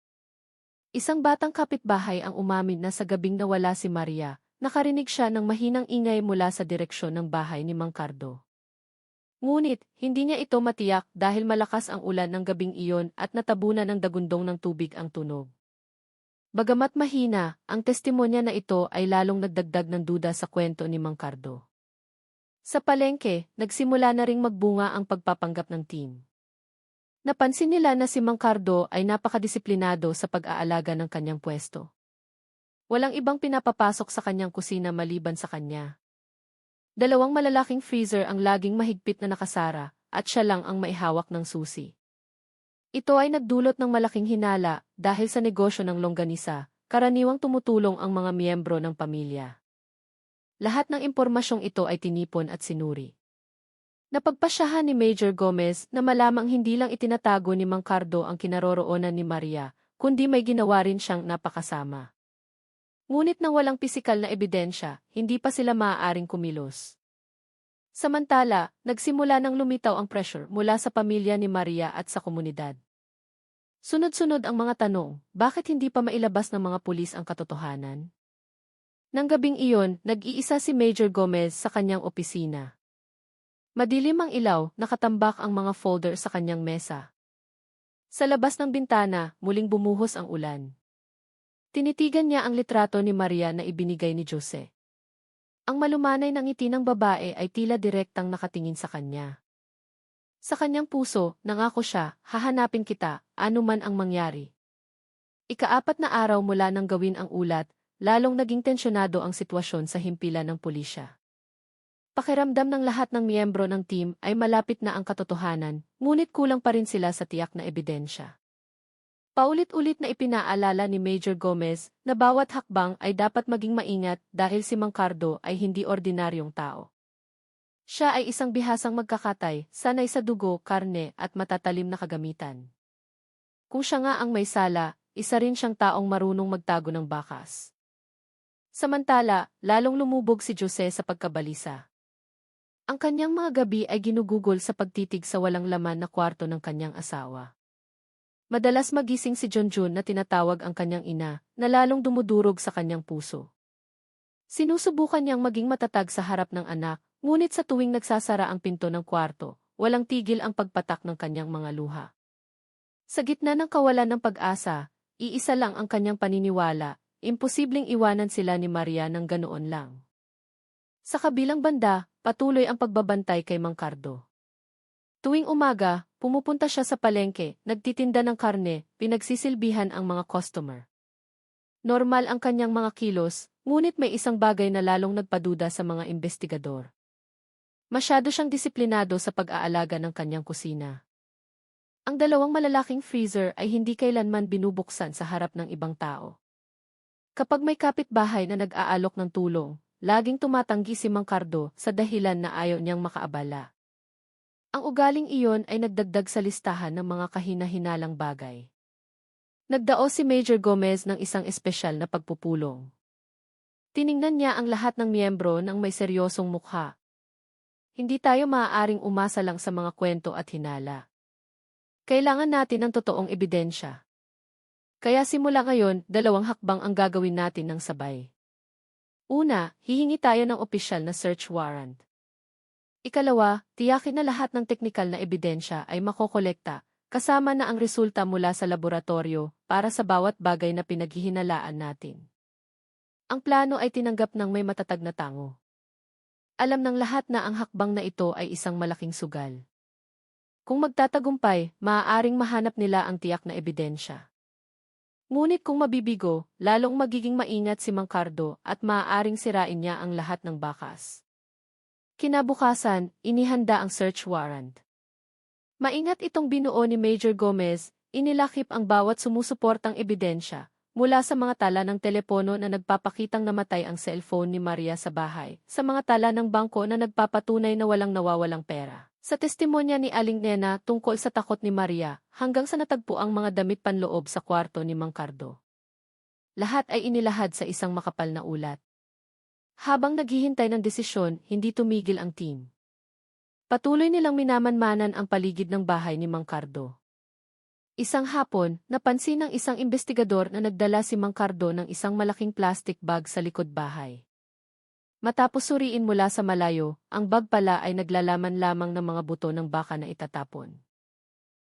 Isang batang kapitbahay ang umamin na sa gabing nawala si Maria, nakarinig siya ng mahinang ingay mula sa direksyon ng bahay ni Mang Cardo. Ngunit, hindi niya ito matiyak dahil malakas ang ulan ng gabing iyon at natabunan ng dagundong ng tubig ang tunog. Bagamat mahina, ang testimonya na ito ay lalong nagdagdag ng duda sa kwento ni Mang Cardo. Sa palengke, nagsimula na ring magbunga ang pagpapanggap ng team. Napansin nila na si Mang Cardo ay napakadisiplinado sa pag-aalaga ng kanyang pwesto. Walang ibang pinapapasok sa kanyang kusina maliban sa kanya. 2 malalaking freezer ang laging mahigpit na nakasara, at siya lang ang maihawak ng susi. Ito ay nagdulot ng malaking hinala dahil sa negosyo ng longganisa, karaniwang tumutulong ang mga miyembro ng pamilya. Lahat ng impormasyong ito ay tinipon at sinuri. Napagpasyahan ni Major Gomez na malamang hindi lang itinatago ni Mang Cardo ang kinaroroonan ni Maria, kundi may ginawa rin siyang napakasama. Ngunit nang walang pisikal na ebidensya, hindi pa sila maaaring kumilos. Samantala, nagsimula nang lumitaw ang pressure mula sa pamilya ni Maria at sa komunidad. Sunod-sunod ang mga tanong, bakit hindi pa mailabas ng mga pulis ang katotohanan? Nang gabing iyon, nag-iisa si Major Gomez sa kanyang opisina. Madilim ang ilaw, nakatambak ang mga folder sa kanyang mesa. Sa labas ng bintana, muling bumuhos ang ulan. Tinitigan niya ang litrato ni Maria na ibinigay ni Jose. Ang malumanay ng ngiti ng babae ay tila direktang nakatingin sa kanya. Sa kanyang puso, nangako siya, hahanapin kita, anuman ang mangyari. Ika-4 na araw mula nang gawin ang ulat, lalong naging tensyonado ang sitwasyon sa himpilan ng pulisya. Pakiramdam ng lahat ng miyembro ng team ay malapit na ang katotohanan, ngunit kulang pa rin sila sa tiyak na ebidensya. Paulit-ulit na ipinaalala ni Major Gomez na bawat hakbang ay dapat maging maingat dahil si Mang Cardo ay hindi ordinaryong tao. Siya ay isang bihasang magkakatay, sanay sa dugo, karne at matatalim na kagamitan. Kung siya nga ang may sala, isa rin siyang taong marunong magtago ng bakas. Samantala, lalong lumubog si Jose sa pagkabalisa. Ang kanyang mga gabi ay ginugugol sa pagtitig sa walang laman na kwarto ng kanyang asawa. Madalas magising si Junjun na tinatawag ang kanyang ina, na lalong dumudurog sa kanyang puso. Sinusubukan niyang maging matatag sa harap ng anak, ngunit sa tuwing nagsasara ang pinto ng kwarto, walang tigil ang pagpatak ng kanyang mga luha. Sa gitna ng kawalan ng pag-asa, iisa lang ang kanyang paniniwala, imposibleng iwanan sila ni Maria ng ganoon lang. Sa kabilang banda, patuloy ang pagbabantay kay Mang Cardo. Tuwing umaga, pumupunta siya sa palengke, nagtitinda ng karne, pinagsisilbihan ang mga customer. Normal ang kanyang mga kilos, ngunit may isang bagay na lalong nagpaduda sa mga investigador. Masyado siyang disiplinado sa pag-aalaga ng kanyang kusina. Ang 2 malalaking freezer ay hindi kailanman binubuksan sa harap ng ibang tao. Kapag may kapitbahay na nag-aalok ng tulong, laging tumatanggi si Mang Cardo sa dahilan na ayaw niyang makaabala. Ang ugaling iyon ay nagdagdag sa listahan ng mga kahina-hinalang bagay. Nagdao si Major Gomez ng isang espesyal na pagpupulong. Tiningnan niya ang lahat ng miyembro ng may seryosong mukha. Hindi tayo maaaring umasa lang sa mga kwento at hinala. Kailangan natin ng totoong ebidensya. Kaya simula ngayon, 2 hakbang ang gagawin natin ng sabay. Una, hihingi tayo ng opisyal na search warrant. Ikalawa, tiyakin na lahat ng teknikal na ebidensya ay makokolekta, kasama na ang resulta mula sa laboratorio, para sa bawat bagay na pinaghihinalaan natin. Ang plano ay tinanggap ng may matatag na tango. Alam ng lahat na ang hakbang na ito ay isang malaking sugal. Kung magtatagumpay, maaaring mahanap nila ang tiyak na ebidensya. Ngunit kung mabibigo, lalong magiging maingat si Mang Cardo at maaaring sirain niya ang lahat ng bakas. Kinabukasan, inihanda ang search warrant. Maingat itong binuo ni Major Gomez, inilakip ang bawat sumusuportang ebidensya, mula sa mga tala ng telepono na nagpapakitang namatay ang cellphone ni Maria sa bahay, sa mga tala ng bangko na nagpapatunay na walang nawawalang pera, sa testimonya ni Aling Nena tungkol sa takot ni Maria, hanggang sa natagpo ang mga damit panloob sa kwarto ni Mang Cardo. Lahat ay inilahad sa isang makapal na ulat. Habang naghihintay ng desisyon, hindi tumigil ang team. Patuloy nilang minamanmanan ang paligid ng bahay ni Mang Cardo. Isang hapon, napansin ng isang investigador na nagdala si Mang Cardo ng isang malaking plastic bag sa likod bahay. Matapos suriin mula sa malayo, ang bag pala ay naglalaman lamang ng mga buto ng baka na itatapon.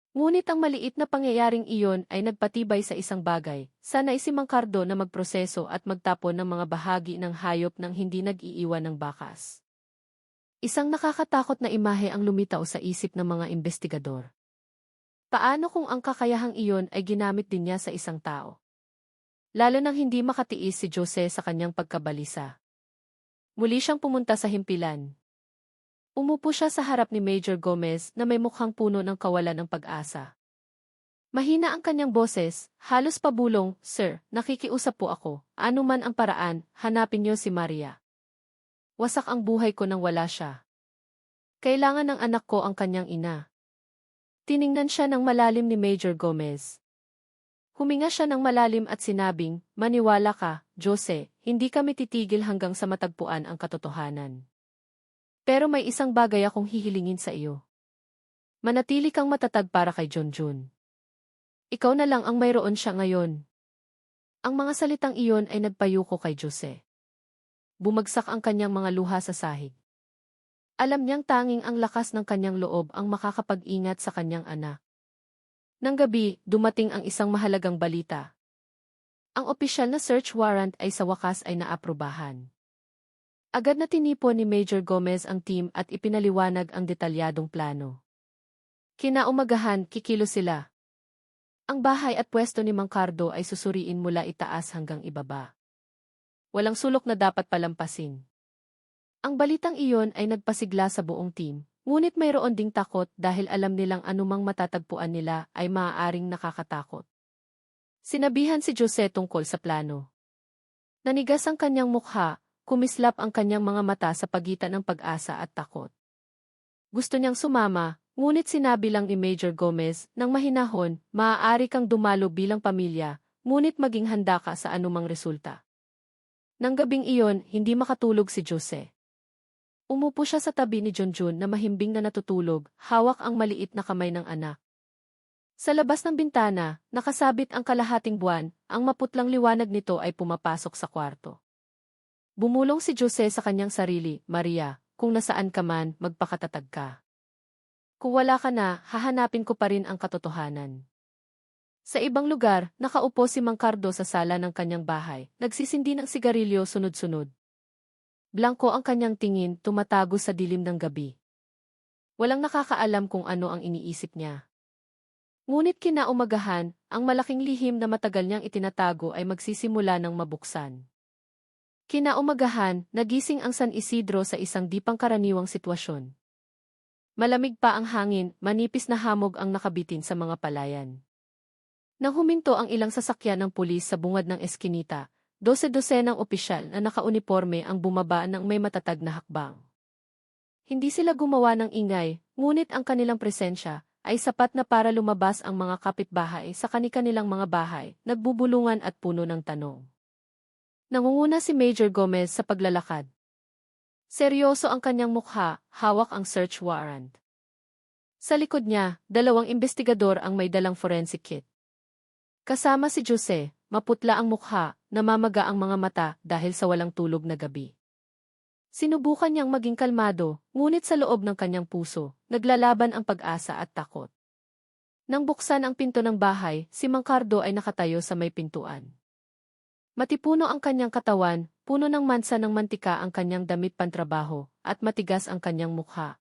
Ngunit ang maliit na pangyayaring iyon ay nagpatibay sa isang bagay, sanay si Mang Cardo na magproseso at magtapon ng mga bahagi ng hayop nang hindi nag-iiwan ng bakas. Isang nakakatakot na imahe ang lumitaw sa isip ng mga investigador. Paano kung ang kakayahang iyon ay ginamit din niya sa isang tao? Lalo nang hindi makatiis si Jose sa kanyang pagkabalisa. Muli siyang pumunta sa himpilan. Umupo siya sa harap ni Major Gomez na may mukhang puno ng kawalan ng pag-asa. Mahina ang kanyang boses, halos pabulong, "Sir, nakikiusap po ako, anuman ang paraan, hanapin niyo si Maria. Wasak ang buhay ko nang wala siya. Kailangan ng anak ko ang kanyang ina." Tiningnan siya ng malalim ni Major Gomez. Huminga siya ng malalim at sinabing, "Maniwala ka, Jose, hindi kami titigil hanggang sa matagpuan ang katotohanan. Pero may isang bagay akong hihilingin sa iyo. Manatili kang matatag para kay Junjun. Ikaw na lang ang mayroon siya ngayon." Ang mga salitang iyon ay nagpayuko kay Jose. Bumagsak ang kanyang mga luha sa sahig. Alam niyang tanging ang lakas ng kanyang loob ang makakapag-ingat sa kanyang anak. Nang gabi, dumating ang isang mahalagang balita. Ang opisyal na search warrant ay sa wakas ay naaprubahan. Agad na tinipon ni Major Gomez ang team at ipinaliwanag ang detalyadong plano. Kinaumagahan, kikilos sila. Ang bahay at pwesto ni Mang Cardo ay susuriin mula itaas hanggang ibaba. Walang sulok na dapat palampasin. Ang balitang iyon ay nagpasigla sa buong team, ngunit mayroon ding takot dahil alam nilang anumang matatagpuan nila ay maaaring nakakatakot. Sinabihan si Jose tungkol sa plano. Nanigas ang kanyang mukha, kumislap ang kanyang mga mata sa pagitan ng pag-asa at takot. Gusto niyang sumama, ngunit sinabi lang ni Major Gomez nang mahinahon, maaari kang dumalo bilang pamilya, ngunit maging handa ka sa anumang resulta. Nang gabing iyon, hindi makatulog si Jose. Umupo siya sa tabi ni Junjun na mahimbing na natutulog, hawak ang maliit na kamay ng anak. Sa labas ng bintana, nakasabit ang kalahating buwan, ang maputlang liwanag nito ay pumapasok sa kwarto. Bumulong si Jose sa kanyang sarili, Maria, kung nasaan ka man, magpakatatag ka. Kung wala ka na, hahanapin ko pa rin ang katotohanan. Sa ibang lugar, nakaupo si Mang Cardo sa sala ng kanyang bahay, nagsisindi ng sigarilyo sunod-sunod. Blanko ang kanyang tingin, tumatago sa dilim ng gabi. Walang nakakaalam kung ano ang iniisip niya. Ngunit kinaumagahan, ang malaking lihim na matagal niyang itinatago ay magsisimula ng mabuksan. Kinaumagahan, nagising ang San Isidro sa isang di pangkaraniwang sitwasyon. Malamig pa ang hangin, manipis na hamog ang nakabitin sa mga palayan. Nang huminto ang ilang sasakyan ng pulis sa bungad ng eskinita, 12 ng opisyal na nakauniporme ang bumaba ng may matatag na hakbang. Hindi sila gumawa ng ingay, ngunit ang kanilang presensya ay sapat na para lumabas ang mga kapitbahay sa kani-kanilang mga bahay, nagbubulungan at puno ng tanong. Nangunguna si Major Gomez sa paglalakad. Seryoso ang kanyang mukha, hawak ang search warrant. Sa likod niya, 2 investigador ang may dalang forensic kit. Kasama si Jose, maputla ang mukha, namamaga ang mga mata dahil sa walang tulog na gabi. Sinubukan niyang maging kalmado, ngunit sa loob ng kanyang puso, naglalaban ang pag-asa at takot. Nang buksan ang pinto ng bahay, si Mang Cardo ay nakatayo sa may pintuan. Matipuno ang kanyang katawan, puno ng mansa ng mantika ang kanyang damit pantrabaho, at matigas ang kanyang mukha.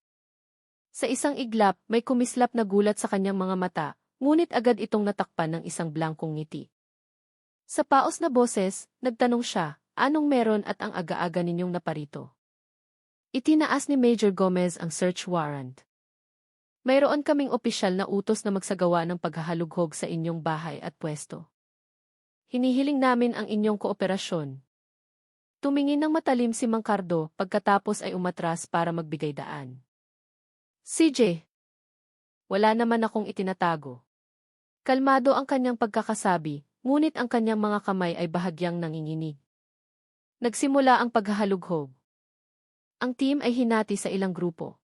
Sa isang iglap, may kumislap na gulat sa kanyang mga mata, ngunit agad itong natakpan ng isang blangkong ngiti. Sa paos na boses, nagtanong siya, anong meron at ang aga-aga ninyong naparito? Itinaas ni Major Gomez ang search warrant. Mayroon kaming opisyal na utos na magsagawa ng paghahalughog sa inyong bahay at pwesto. Hinihiling namin ang inyong kooperasyon. Tumingin ng matalim si Mang Cardo pagkatapos ay umatras para magbigay daan. CJ, wala naman akong itinatago. Kalmado ang kanyang pagkakasabi, ngunit ang kanyang mga kamay ay bahagyang nanginginig. Nagsimula ang paghahalughog. Ang team ay hinati sa ilang grupo.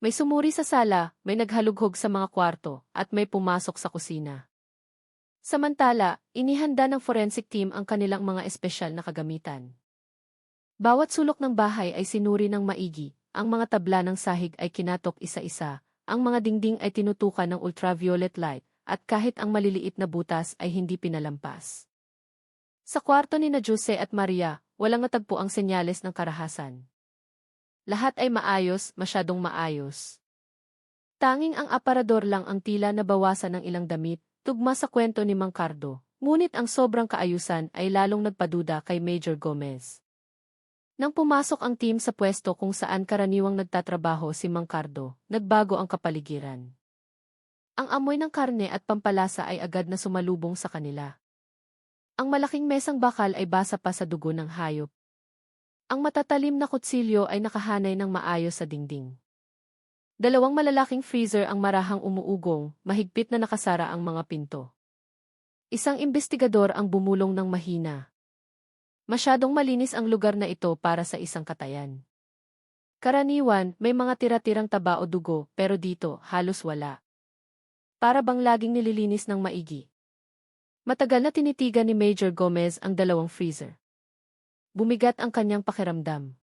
May sumuri sa sala, may naghalughog sa mga kwarto, at may pumasok sa kusina. Samantala, inihanda ng forensic team ang kanilang mga espesyal na kagamitan. Bawat sulok ng bahay ay sinuri ng maigi, ang mga tabla ng sahig ay kinatok isa-isa, ang mga dingding ay tinutukan ng ultraviolet light, at kahit ang maliliit na butas ay hindi pinalampas. Sa kwarto ni na Jose at Maria, walang natagpo ang senyales ng karahasan. Lahat ay maayos, masyadong maayos. Tanging ang aparador lang ang tila nabawasan ng ilang damit, tugma sa kwento ni Mang Cardo, ngunit ang sobrang kaayusan ay lalong nagpaduda kay Major Gomez. Nang pumasok ang team sa pwesto kung saan karaniwang nagtatrabaho si Mang Cardo, nagbago ang kapaligiran. Ang amoy ng karne at pampalasa ay agad na sumalubong sa kanila. Ang malaking mesang bakal ay basa pa sa dugo ng hayop. Ang matatalim na kutsilyo ay nakahanay ng maayos sa dingding. 2 malalaking freezer ang marahang umuugong, mahigpit na nakasara ang mga pinto. Isang investigador ang bumulong ng mahina. Masyadong malinis ang lugar na ito para sa isang katayan. Karaniwan, may mga tira-tirang taba o dugo, pero dito, halos wala. Para bang laging nililinis ng maigi. Matagal na tinitigan ni Major Gomez ang 2 freezer. Bumigat ang kanyang pakiramdam.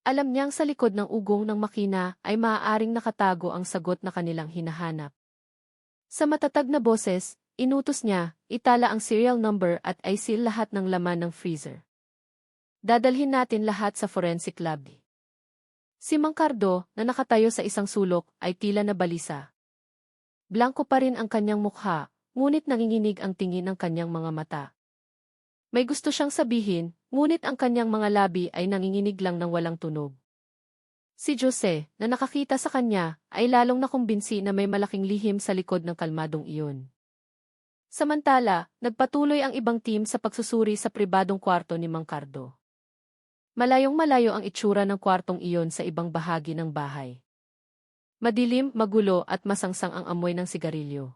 Alam niyang sa likod ng ugong ng makina ay maaaring nakatago ang sagot na kanilang hinahanap. Sa matatag na boses, inutos niya, itala ang serial number at i-seal lahat ng laman ng freezer. Dadalhin natin lahat sa forensic lab. Si Mang Cardo, na nakatayo sa isang sulok, ay tila na balisa. Blanko pa rin ang kanyang mukha, ngunit nanginginig ang tingin ng kanyang mga mata. May gusto siyang sabihin, ngunit ang kanyang mga labi ay nanginginig lang ng walang tunog. Si Jose, na nakakita sa kanya, ay lalong nakumbinsi na may malaking lihim sa likod ng kalmadong iyon. Samantala, nagpatuloy ang ibang team sa pagsusuri sa pribadong kwarto ni Mang Cardo. Malayong-malayo ang itsura ng kwartong iyon sa ibang bahagi ng bahay. Madilim, magulo at masangsang ang amoy ng sigarilyo.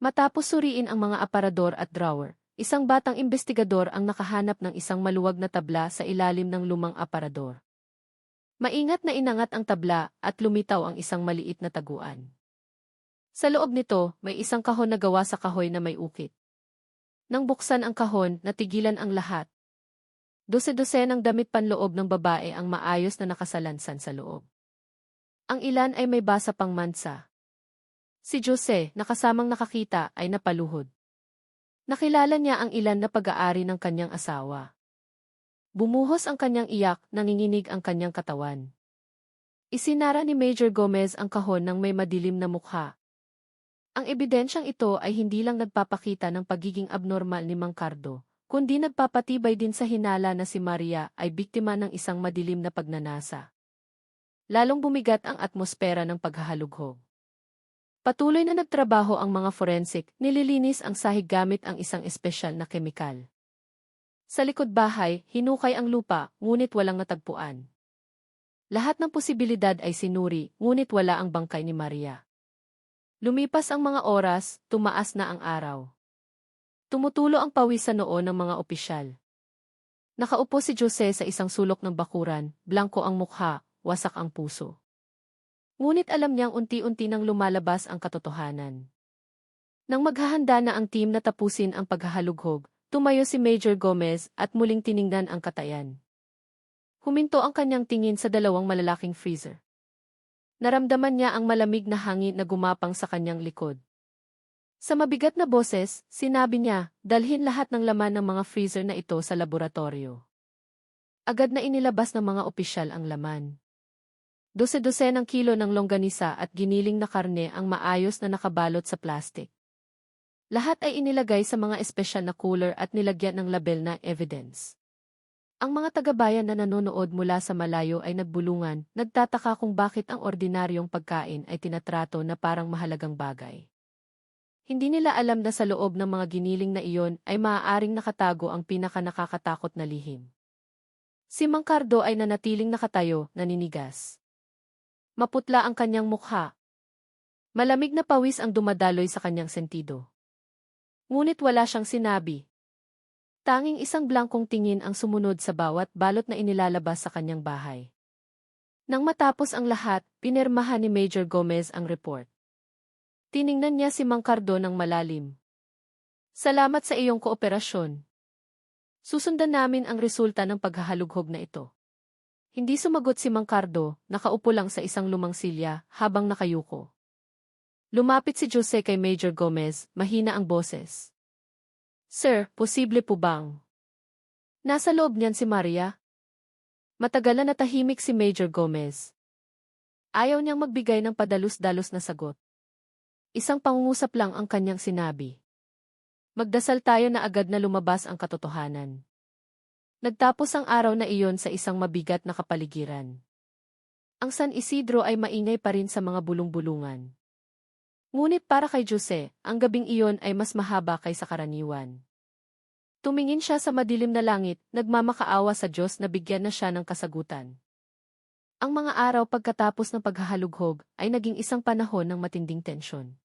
Matapos suriin ang mga aparador at drawer, isang batang investigador ang nakahanap ng isang maluwag na tabla sa ilalim ng lumang aparador. Maingat na inangat ang tabla at lumitaw ang isang maliit na taguan. Sa loob nito, may isang kahon na gawa sa kahoy na may ukit. Nang buksan ang kahon, natigilan ang lahat. Dose-dosenang damit panloob ng babae ang maayos na nakasalansan sa loob. Ang ilan ay may basa pang mansa. Si Jose, na kasamang nakakita, ay napaluhod. Nakilala niya ang ilan na pag-aari ng kanyang asawa. Bumuhos ang kanyang iyak, nanginginig ang kanyang katawan. Isinara ni Major Gomez ang kahon ng may madilim na mukha. Ang ebidensyang ito ay hindi lang nagpapakita ng pagiging abnormal ni Mang Cardo, kundi nagpapatibay din sa hinala na si Maria ay biktima ng isang madilim na pagnanasa. Lalong bumigat ang atmosfera ng paghahalughog. Patuloy na nagtrabaho ang mga forensic, nililinis ang sahig gamit ang isang espesyal na kemikal. Sa likod bahay, hinukay ang lupa, ngunit walang natagpuan. Lahat ng posibilidad ay sinuri, ngunit wala ang bangkay ni Maria. Lumipas ang mga oras, tumaas na ang araw. Tumutulo ang pawis sa noo ng mga opisyal. Nakaupo si Jose sa isang sulok ng bakuran, blanko ang mukha, wasak ang puso. Ngunit alam niyang unti-unti nang lumalabas ang katotohanan. Nang maghahanda na ang team na tapusin ang paghahalughog, tumayo si Major Gomez at muling tiningnan ang katayan. Huminto ang kanyang tingin sa dalawang malalaking freezer. Naramdaman niya ang malamig na hangin na gumapang sa kanyang likod. Sa mabigat na boses, sinabi niya, dalhin lahat ng laman ng mga freezer na ito sa laboratorio. Agad na inilabas ng mga opisyal ang laman. Dose-dosenang kilo ng longganisa at giniling na karne ang maayos na nakabalot sa plastik. Lahat ay inilagay sa mga espesyal na cooler at nilagyan ng label na evidence. Ang mga taga-bayan na nanonood mula sa malayo ay nagbulungan, nagtataka kung bakit ang ordinaryong pagkain ay tinatrato na parang mahalagang bagay. Hindi nila alam na sa loob ng mga giniling na iyon ay maaaring nakatago ang pinaka-nakakatakot na lihim. Si Mang Cardo ay nanatiling nakatayo, naninigas. Maputla ang kanyang mukha. Malamig na pawis ang dumadaloy sa kanyang sentido. Ngunit wala siyang sinabi. Tanging isang blankong tingin ang sumunod sa bawat balot na inilalabas sa kanyang bahay. Nang matapos ang lahat, pinirmahan ni Major Gomez ang report. Tiningnan niya si Mang Cardo ng malalim. Salamat sa iyong kooperasyon. Susundan namin ang resulta ng paghahalughog na ito. Hindi sumagot si Mang Cardo, nakaupo lang sa isang lumang silya habang nakayuko. Lumapit si Jose kay Major Gomez, mahina ang boses. Sir, posible po bang? Nasa loob niyan si Maria? Matagal na natahimik si Major Gomez. Ayaw niyang magbigay ng padalus-dalus na sagot. Isang pangungusap lang ang kanyang sinabi. Magdasal tayo na agad na lumabas ang katotohanan. Nagtapos ang araw na iyon sa isang mabigat na kapaligiran. Ang San Isidro ay maingay pa rin sa mga bulong-bulungan. Ngunit para kay Jose, ang gabing iyon ay mas mahaba kaysa karaniwan. Tumingin siya sa madilim na langit, nagmamakaawa sa Diyos na bigyan na siya ng kasagutan. Ang mga araw pagkatapos ng paghahalughog ay naging isang panahon ng matinding tensyon.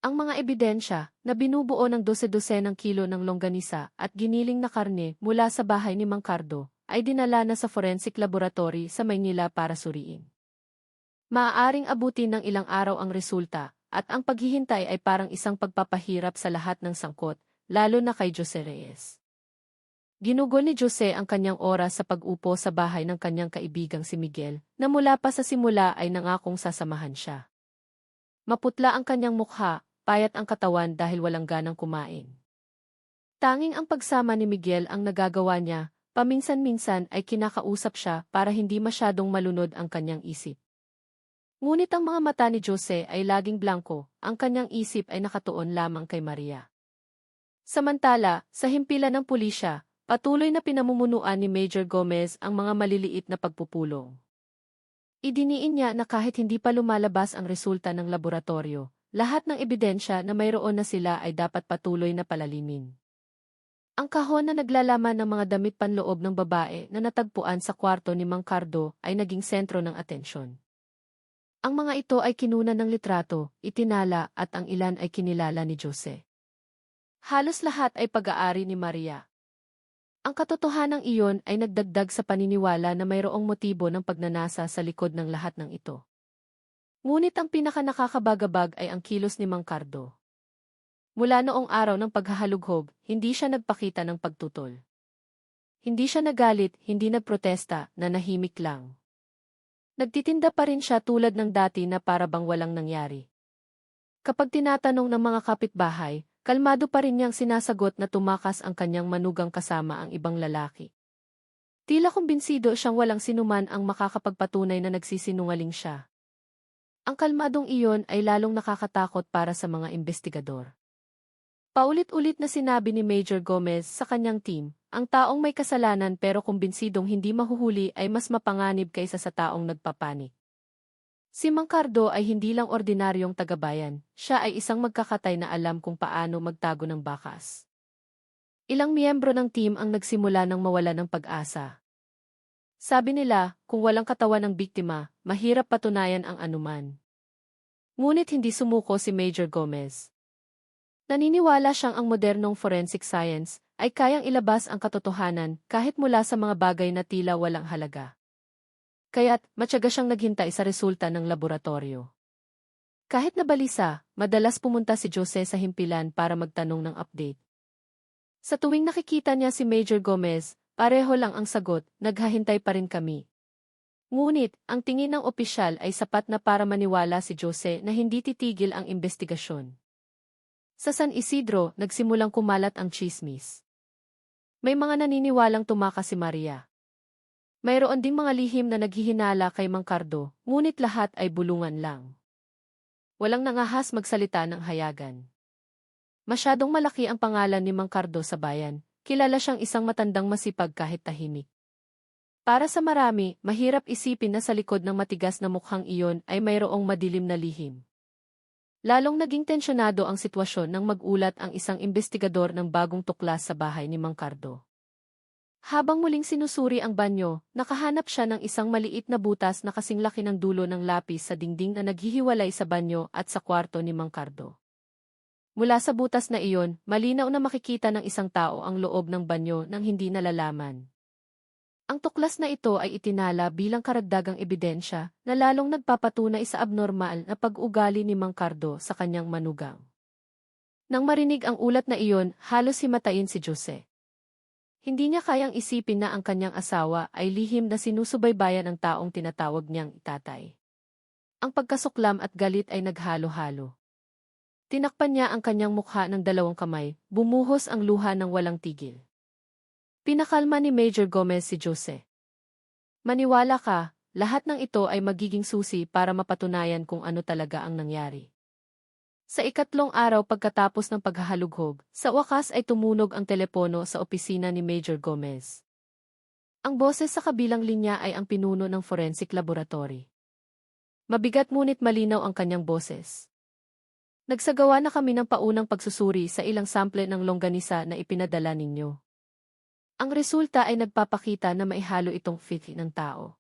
Ang mga ebidensya na binubuo ng dose-dosenang kilo ng longganisa at giniling na karne mula sa bahay ni Mang Cardo ay dinala na sa forensic laboratory sa Maynila para suriin. Maaaring abutin ng ilang araw ang resulta at ang paghihintay ay parang isang pagpapahirap sa lahat ng sangkot, lalo na kay Jose Reyes. Ginugol ni Jose ang kanyang oras sa pag-upo sa bahay ng kanyang kaibigang si Miguel, na mula pa sa simula ay nangakong sasamahan siya. Maputla ang kanyang mukha, payat ang katawan dahil walang ganang kumain. Tanging ang pagsama ni Miguel ang nagagawa niya, paminsan-minsan ay kinakausap siya para hindi masyadong malunod ang kanyang isip. Ngunit ang mga mata ni Jose ay laging blanko, ang kanyang isip ay nakatuon lamang kay Maria. Samantala, sa himpilan ng pulisya, patuloy na pinamumunuan ni Major Gomez ang mga maliliit na pagpupulong. Idiniin niya na kahit hindi pa lumalabas ang resulta ng laboratorio, lahat ng ebidensya na mayroon na sila ay dapat patuloy na palalimin. Ang kahon na naglalaman ng mga damit panloob ng babae na natagpuan sa kwarto ni Mang Cardo ay naging sentro ng atensyon. Ang mga ito ay kinunan ng litrato, itinala at ang ilan ay kinilala ni Jose. Halos lahat ay pag-aari ni Maria. Ang katotohanang iyon ay nagdagdag sa paniniwala na mayroong motibo ng pagnanasa sa likod ng lahat ng ito. Ngunit ang pinakanakakabagabag ay ang kilos ni Mang Cardo. Mula noong araw ng paghahalughog, hindi siya nagpakita ng pagtutol. Hindi siya nagalit, hindi nagprotesta, nanahimik lang. Nagtitinda pa rin siya tulad ng dati na para bang walang nangyari. Kapag tinatanong ng mga kapitbahay, kalmado pa rin niyang sinasagot na tumakas ang kanyang manugang kasama ang ibang lalaki. Tila kumbinsido siyang walang sinuman ang makakapagpatunay na nagsisinungaling siya. Ang kalmadong iyon ay lalong nakakatakot para sa mga investigador. Paulit-ulit na sinabi ni Major Gomez sa kanyang team, ang taong may kasalanan pero kumbinsidong hindi mahuhuli ay mas mapanganib kaysa sa taong nagpapanik. Si Mang Cardo ay hindi lang ordinaryong tagabayan, siya ay isang magkakatay na alam kung paano magtago ng bakas. Ilang miyembro ng team ang nagsimula ng mawala ng pag-asa. Sabi nila, kung walang katawan ng biktima, mahirap patunayan ang anuman. Ngunit hindi sumuko si Major Gomez. Naniniwala siyang ang modernong forensic science ay kayang ilabas ang katotohanan kahit mula sa mga bagay na tila walang halaga. Kaya't matyaga siyang naghintay sa resulta ng laboratorio. Kahit nabalisa, madalas pumunta si Jose sa himpilan para magtanong ng update. Sa tuwing nakikita niya si Major Gomez, pareho lang ang sagot, naghahintay pa rin kami. Ngunit, ang tingin ng opisyal ay sapat na para maniwala si Jose na hindi titigil ang investigasyon. Sa San Isidro, nagsimulang kumalat ang tsismis. May mga naniniwalang tumakas si Maria. Mayroon ding mga lihim na naghihinala kay Mang Cardo, ngunit lahat ay bulungan lang. Walang nangahas magsalita ng hayagan. Masyadong malaki ang pangalan ni Mang Cardo sa bayan, kilala siyang isang matandang masipag kahit tahimik. Para sa marami, mahirap isipin na sa likod ng matigas na mukhang iyon ay mayroong madilim na lihim. Lalong naging tensyonado ang sitwasyon nang magulat ang isang investigador ng bagong tuklas sa bahay ni Mang Cardo. Habang muling sinusuri ang banyo, nakahanap siya ng isang maliit na butas na kasing laki ng dulo ng lapis sa dingding na naghihiwalay sa banyo at sa kwarto ni Mang Cardo. Mula sa butas na iyon, malinaw na makikita ng isang tao ang loob ng banyo nang hindi nalalaman. Ang tuklas na ito ay itinala bilang karagdagang ebidensya na lalong nagpapatunay sa abnormal na pag-ugali ni Mang Cardo sa kanyang manugang. Nang marinig ang ulat na iyon, halos himatayin si Jose. Hindi niya kayang isipin na ang kanyang asawa ay lihim na sinusubaybayan ng taong tinatawag niyang tatay. Ang pagkasuklam at galit ay naghalo-halo. Tinakpan niya ang kanyang mukha ng dalawang kamay, bumuhos ang luha ng walang tigil. Pinakalma ni Major Gomez si Jose. Maniwala ka, lahat ng ito ay magiging susi para mapatunayan kung ano talaga ang nangyari. Sa ikatlong araw pagkatapos ng paghahalughog, sa wakas ay tumunog ang telepono sa opisina ni Major Gomez. Ang boses sa kabilang linya ay ang pinuno ng forensic laboratory. Mabigat ngunit malinaw ang kanyang boses. Nagsagawa na kami ng paunang pagsusuri sa ilang sample ng longganisa na ipinadala ninyo. Ang resulta ay nagpapakita na maihalo itong feet ng tao.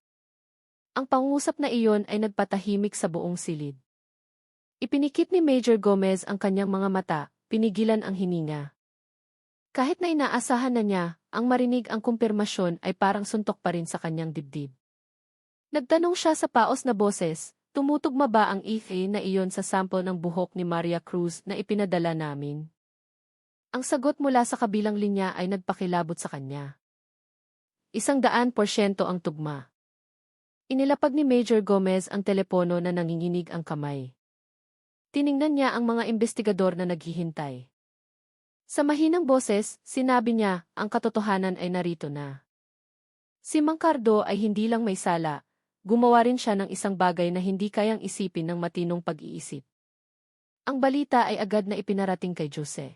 Ang pangungusap na iyon ay nagpatahimik sa buong silid. Ipinikit ni Major Gomez ang kanyang mga mata, pinigilan ang hininga. Kahit na inaasahan na niya, ang marinig ang kumpirmasyon ay parang suntok pa rin sa kanyang dibdib. Nagtanong siya sa paos na boses, tumutugma ba ang EFA na iyon sa sample ng buhok ni Maria Cruz na ipinadala namin? Ang sagot mula sa kabilang linya ay nagpakilabot sa kanya. 100% ang tugma. Inilapag ni Major Gomez ang telepono na nanginginig ang kamay. Tiningnan niya ang mga investigador na naghihintay. Sa mahinang boses, sinabi niya, ang katotohanan ay narito na. Si Mang Cardo ay hindi lang may sala, gumawa rin siya ng isang bagay na hindi kayang isipin ng matinong pag-iisip. Ang balita ay agad na ipinarating kay Jose.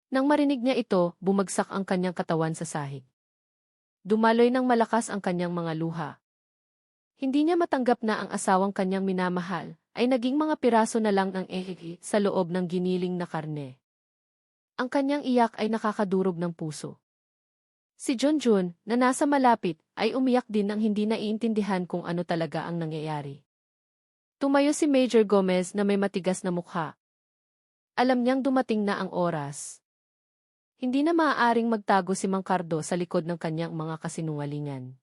Nang marinig niya ito, bumagsak ang kanyang katawan sa sahig. Dumaloy ng malakas ang kanyang mga luha. Hindi niya matanggap na ang asawang kanyang minamahal ay naging mga piraso na lang ng ehegi sa loob ng giniling na karne. Ang kanyang iyak ay nakakadurog ng puso. Si Junjun, na nasa malapit, ay umiyak din nang hindi naiintindihan kung ano talaga ang nangyayari. Tumayo si Major Gomez na may matigas na mukha. Alam niyang dumating na ang oras. Hindi na maaaring magtago si Mang Cardo sa likod ng kanyang mga kasinungalingan.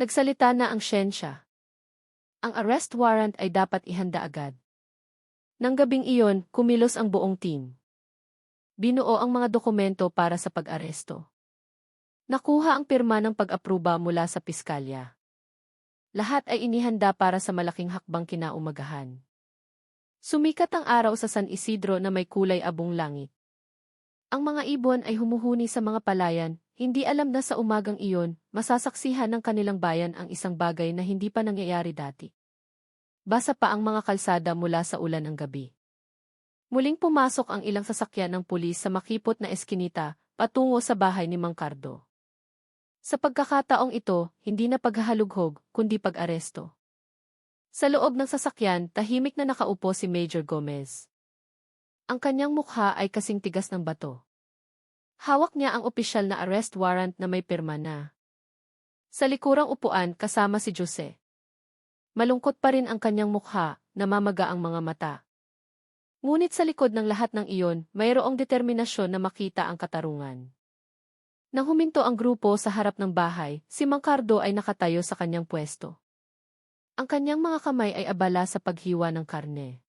Nagsalita na ang siyensya. Ang arrest warrant ay dapat ihanda agad. Nang gabing iyon, kumilos ang buong team. Binuo ang mga dokumento para sa pag-aresto. Nakuha ang pirma ng pag-apruba mula sa piskalya. Lahat ay inihanda para sa malaking hakbang kinaumagahan. Sumikat ang araw sa San Isidro na may kulay abong langit. Ang mga ibon ay humuhuni sa mga palayan, hindi alam na sa umagang iyon, masasaksihan ng kanilang bayan ang isang bagay na hindi pa nangyayari dati. Basa pa ang mga kalsada mula sa ulan ng gabi. Muling pumasok ang ilang sasakyan ng pulis sa makipot na eskinita, patungo sa bahay ni Mang Cardo. Sa pagkakataong ito, hindi na paghahalughog, kundi pag-aresto. Sa loob ng sasakyan, tahimik na nakaupo si Major Gomez. Ang kanyang mukha ay kasing tigas ng bato. Hawak niya ang opisyal na arrest warrant na may pirma na. Sa likurang upuan kasama si Jose. Malungkot pa rin ang kanyang mukha, namamaga ang mga mata. Ngunit sa likod ng lahat ng iyon, mayroong determinasyon na makita ang katarungan. Nang huminto ang grupo sa harap ng bahay, si Mang Cardo ay nakatayo sa kanyang pwesto. Ang kanyang mga kamay ay abala sa paghiwa ng karne.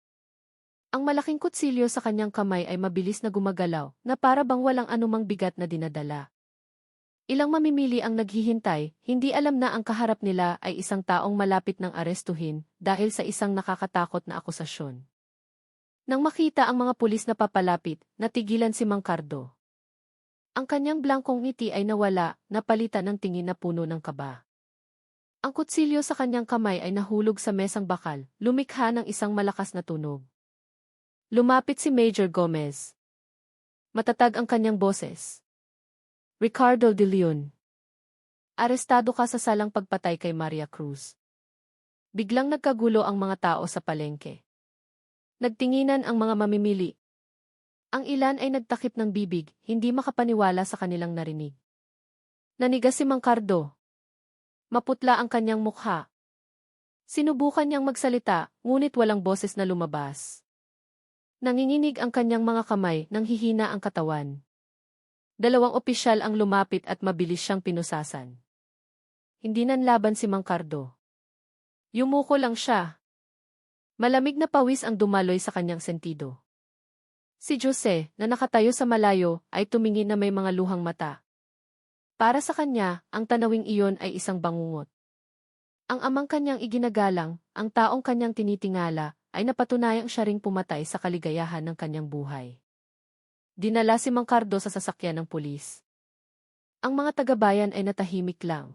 Ang malaking kutsilyo sa kanyang kamay ay mabilis na gumagalaw, na para bang walang anumang bigat na dinadala. Ilang mamimili ang naghihintay, hindi alam na ang kaharap nila ay isang taong malapit ng arestuhin dahil sa isang nakakatakot na akusasyon. Nang makita ang mga pulis na papalapit, natigilan si Mang Cardo. Ang kanyang blangkong ngiti ay nawala, napalitan ng tingin na puno ng kaba. Ang kutsilyo sa kanyang kamay ay nahulog sa mesang bakal, lumikha ng isang malakas na tunog. Lumapit si Major Gomez. Matatag ang kanyang boses. Ricardo de Leon. Arestado ka sa salang pagpatay kay Maria Cruz. Biglang nagkagulo ang mga tao sa palengke. Nagtinginan ang mga mamimili. Ang ilan ay nagtakip ng bibig, hindi makapaniwala sa kanilang narinig. Nanigas si Mang Cardo. Maputla ang kanyang mukha. Sinubukan niyang magsalita, ngunit walang boses na lumabas. Nanginginig ang kanyang mga kamay nang hihina ang katawan. Dalawang opisyal ang lumapit at mabilis siyang pinusasan. Hindi nanlaban si Mang Cardo. Yumuko lang siya. Malamig na pawis ang dumaloy sa kanyang sentido. Si Jose, na nakatayo sa malayo, ay tumingin na may mga luhang mata. Para sa kanya, ang tanawing iyon ay isang bangungot. Ang amang kanyang iginagalang, ang taong kanyang tinitingala, ay napatunayang siya ring pumatay sa kaligayahan ng kanyang buhay. Dinala si Mang Cardo sa sasakyan ng pulis. Ang mga taga-bayan ay natahimik lang.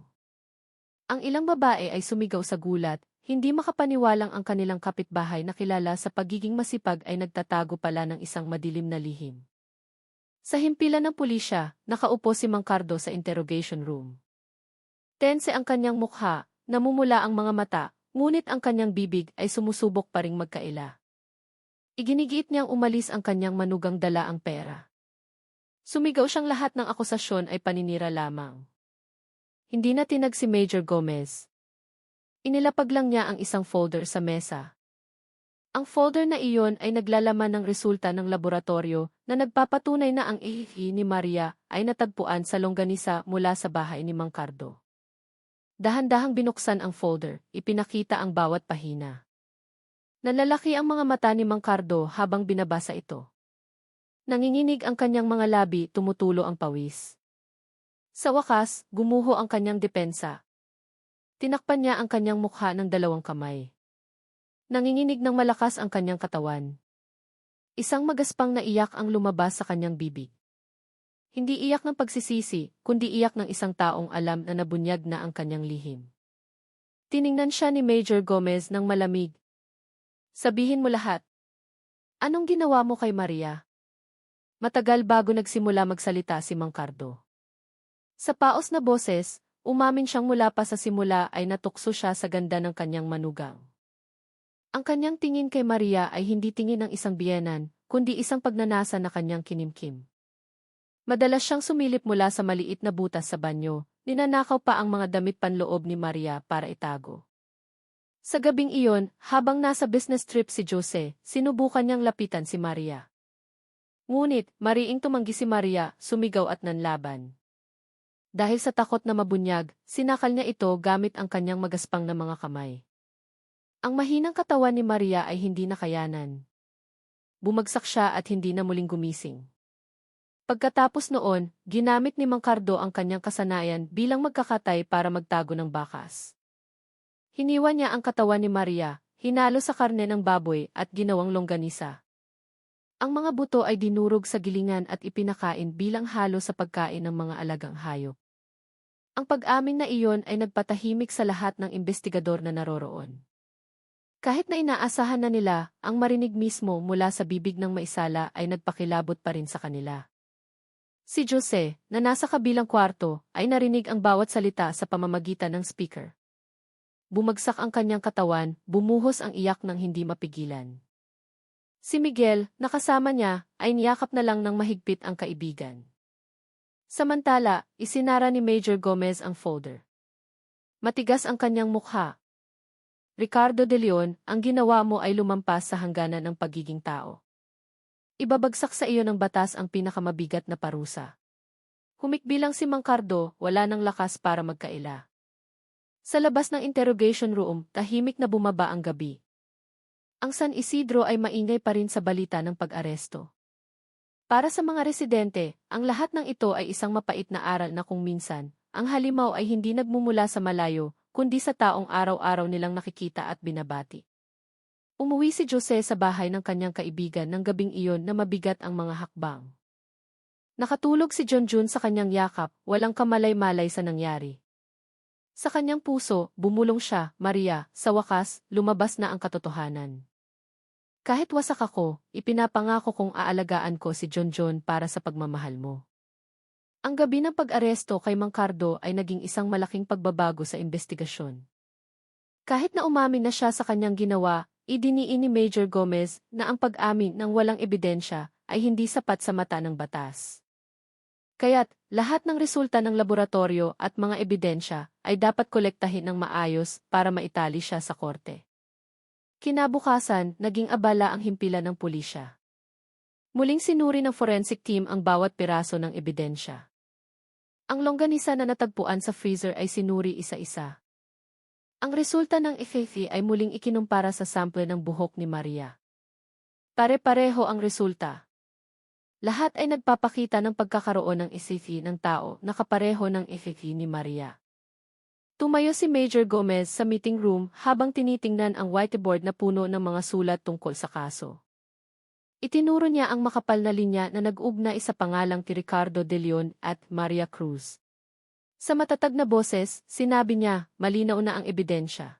Ang ilang babae ay sumigaw sa gulat, hindi makapaniwalang ang kanilang kapitbahay na kilala sa pagiging masipag ay nagtatago pala ng isang madilim na lihim. Sa himpilan ng pulisya, nakaupo si Mang Cardo sa interrogation room. Tense ang kanyang mukha, namumula ang mga mata, ngunit ang kanyang bibig ay sumusubok pa ring magkaila. Iginigiit niyang umalis ang kanyang manugang dala ang pera. Sumigaw siyang lahat ng akusasyon ay paninira lamang. Hindi na tinag si Major Gomez. Inilapag lang niya ang isang folder sa mesa. Ang folder na iyon ay naglalaman ng resulta ng laboratorio na nagpapatunay na ang ihi ni Maria ay natagpuan sa longganisa mula sa bahay ni Mang Cardo. Dahan-dahang binuksan ang folder, ipinakita ang bawat pahina. Nalalaki ang mga mata ni Mang Cardo habang binabasa ito. Nanginginig ang kanyang mga labi, tumutulo ang pawis. Sa wakas, gumuho ang kanyang depensa. Tinakpan niya ang kanyang mukha ng dalawang kamay. Nanginginig ng malakas ang kanyang katawan. Isang magaspang na iyak ang lumabas sa kanyang bibig. Hindi iyak ng pagsisisi, kundi iyak ng isang taong alam na nabunyag na ang kanyang lihim. Tiningnan siya ni Major Gomez ng malamig. Sabihin mo lahat. Anong ginawa mo kay Maria? Matagal bago nagsimula magsalita si Mang Cardo. Sa paos na boses, umamin siyang mula pa sa simula ay natukso siya sa ganda ng kanyang manugang. Ang kanyang tingin kay Maria ay hindi tingin ng isang biyenan, kundi isang pagnanasa na kanyang kinimkim. Madalas siyang sumilip mula sa maliit na butas sa banyo, ninanakaw pa ang mga damit panloob ni Maria para itago. Sa gabing iyon, habang nasa business trip si Jose, sinubukan niyang lapitan si Maria. Ngunit, mariing tumanggi si Maria, sumigaw at nanlaban. Dahil sa takot na mabunyag, sinakal niya ito gamit ang kanyang magaspang na mga kamay. Ang mahinang katawan ni Maria ay hindi nakayanan. Bumagsak siya at hindi na muling gumising. Pagkatapos noon, ginamit ni Mang Cardo ang kanyang kasanayan bilang magkakatay para magtago ng bakas. Hiniwa niya ang katawan ni Maria, hinalo sa karne ng baboy at ginawang longganisa. Ang mga buto ay dinurog sa gilingan at ipinakain bilang halo sa pagkain ng mga alagang hayop. Ang pag-amin na iyon ay nagpatahimik sa lahat ng investigador na naroroon. Kahit na inaasahan na nila, ang marinig mismo mula sa bibig ng maisala ay nagpakilabot pa rin sa kanila. Si Jose, na nasa kabilang kwarto, ay narinig ang bawat salita sa pamamagitan ng speaker. Bumagsak ang kanyang katawan, bumuhos ang iyak ng hindi mapigilan. Si Miguel, na kasama niya, ay niyakap na lang ng mahigpit ang kaibigan. Samantala, isinara ni Major Gomez ang folder. Matigas ang kanyang mukha. Ricardo de Leon, ang ginawa mo ay lumampas sa hangganan ng pagiging tao. Ibabagsak sa iyo ng batas ang pinakamabigat na parusa. Humikbilang si Mang Cardo, wala ng lakas para magkaila. Sa labas ng interrogation room, tahimik na bumaba ang gabi. Ang San Isidro ay maingay pa rin sa balita ng pag-aresto. Para sa mga residente, ang lahat ng ito ay isang mapait na aral na kung minsan, ang halimaw ay hindi nagmumula sa malayo, kundi sa taong araw-araw nilang nakikita at binabati. Umuwi si Jose sa bahay ng kanyang kaibigan ng gabing iyon na mabigat ang mga hakbang. Nakatulog si Junjun sa kanyang yakap, walang kamalay-malay sa nangyari. Sa kanyang puso, bumulong siya, Maria, sa wakas, lumabas na ang katotohanan. Kahit wasak ako, ipinapangako kong aalagaan ko si Junjun para sa pagmamahal mo. Ang gabi ng pag-aresto kay Mang Cardo ay naging isang malaking pagbabago sa investigasyon. Kahit na umamin na siya sa kanyang ginawa, idiniin ni Major Gomez na ang pag-amin ng walang ebidensya ay hindi sapat sa mata ng batas. Kaya't, lahat ng resulta ng laboratorio at mga ebidensya ay dapat kolektahin ng maayos para maitali siya sa korte. Kinabukasan, naging abala ang himpilan ng pulisya. Muling sinuri ng forensic team ang bawat piraso ng ebidensya. Ang longganisa na natagpuan sa freezer ay sinuri isa-isa. Ang resulta ng FFE ay muling ikinumpara sa sample ng buhok ni Maria. Pare-pareho ang resulta. Lahat ay nagpapakita ng pagkakaroon ng FFE ng tao na kapareho ng FFE ni Maria. Tumayo si Major Gomez sa meeting room habang tinitingnan ang whiteboard na puno ng mga sulat tungkol sa kaso. Itinuro niya ang makapal na linya na nag-ugnay sa pangalang ti Ricardo de Leon at Maria Cruz. Sa matatag na boses, sinabi niya, malinaw na ang ebidensya.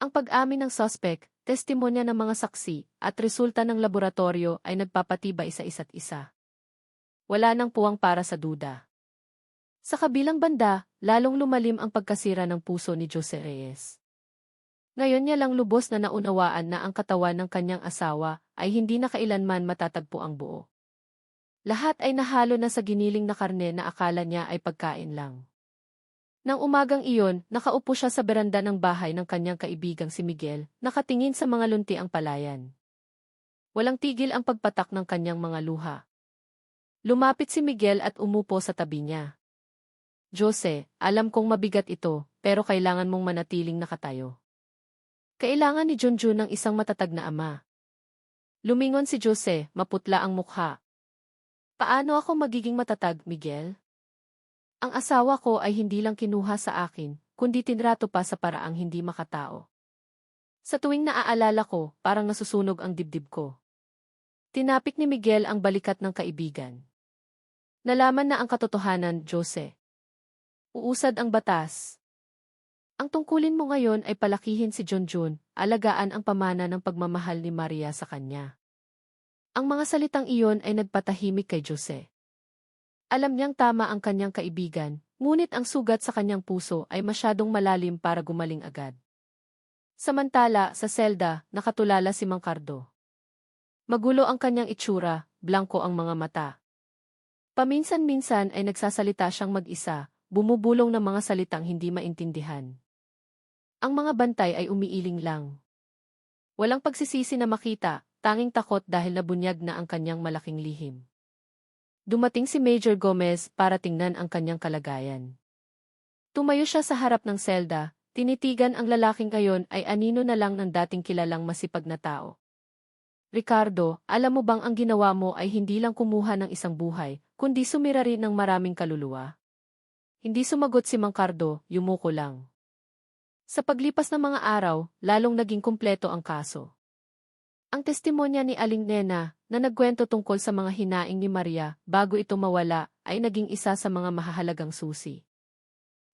Ang pag-amin ng suspect, testimonya ng mga saksi, at resulta ng laboratorio ay nagpapatibay sa isa't isa. Wala nang puwang para sa duda. Sa kabilang banda, lalong lumalim ang pagkasira ng puso ni Jose Reyes. Ngayon niya lang lubos na naunawaan na ang katawan ng kanyang asawa ay hindi na kailanman matatagpo ang buo. Lahat ay nahalo na sa giniling na karne na akala niya ay pagkain lang. Nang umagang iyon, nakaupo siya sa beranda ng bahay ng kanyang kaibigang si Miguel, nakatingin sa mga lunti ang palayan. Walang tigil ang pagpatak ng kanyang mga luha. Lumapit si Miguel at umupo sa tabi niya. Jose, alam kong mabigat ito, pero kailangan mong manatiling nakatayo. Kailangan ni Junjun ng isang matatag na ama. Lumingon si Jose, maputla ang mukha. Paano ako magiging matatag, Miguel? Ang asawa ko ay hindi lang kinuha sa akin, kundi tinrato pa sa paraang hindi makatao. Sa tuwing naaalala ko, parang nasusunog ang dibdib ko. Tinapik ni Miguel ang balikat ng kaibigan. Nalaman na ang katotohanan, Jose. Uusad ang batas. Ang tungkulin mo ngayon ay palakihin si Junjun, alagaan ang pamana ng pagmamahal ni Maria sa kanya. Ang mga salitang iyon ay nagpatahimik kay Jose. Alam niyang tama ang kanyang kaibigan, ngunit ang sugat sa kanyang puso ay masyadong malalim para gumaling agad. Samantala, sa selda, nakatulala si Mang Cardo. Magulo ang kanyang itsura, blanko ang mga mata. Paminsan-minsan ay nagsasalita siyang mag-isa, bumubulong ng mga salitang hindi maintindihan. Ang mga bantay ay umiiling lang. Walang pagsisisi na makita, tanging takot dahil nabunyag na ang kanyang malaking lihim. Dumating si Major Gomez para tingnan ang kanyang kalagayan. Tumayo siya sa harap ng selda, tinitigan ang lalaking ngayon ay anino na lang ng dating kilalang masipag na tao. Ricardo, alam mo bang ang ginawa mo ay hindi lang kumuha ng isang buhay, kundi sumira rin ng maraming kaluluwa? Hindi sumagot si Mang Cardo, yumuko lang. Sa paglipas ng mga araw, lalong naging kumpleto ang kaso. Ang testimonya ni Aling Nena, na nagkwento tungkol sa mga hinaing ni Maria bago ito mawala, ay naging isa sa mga mahahalagang susi.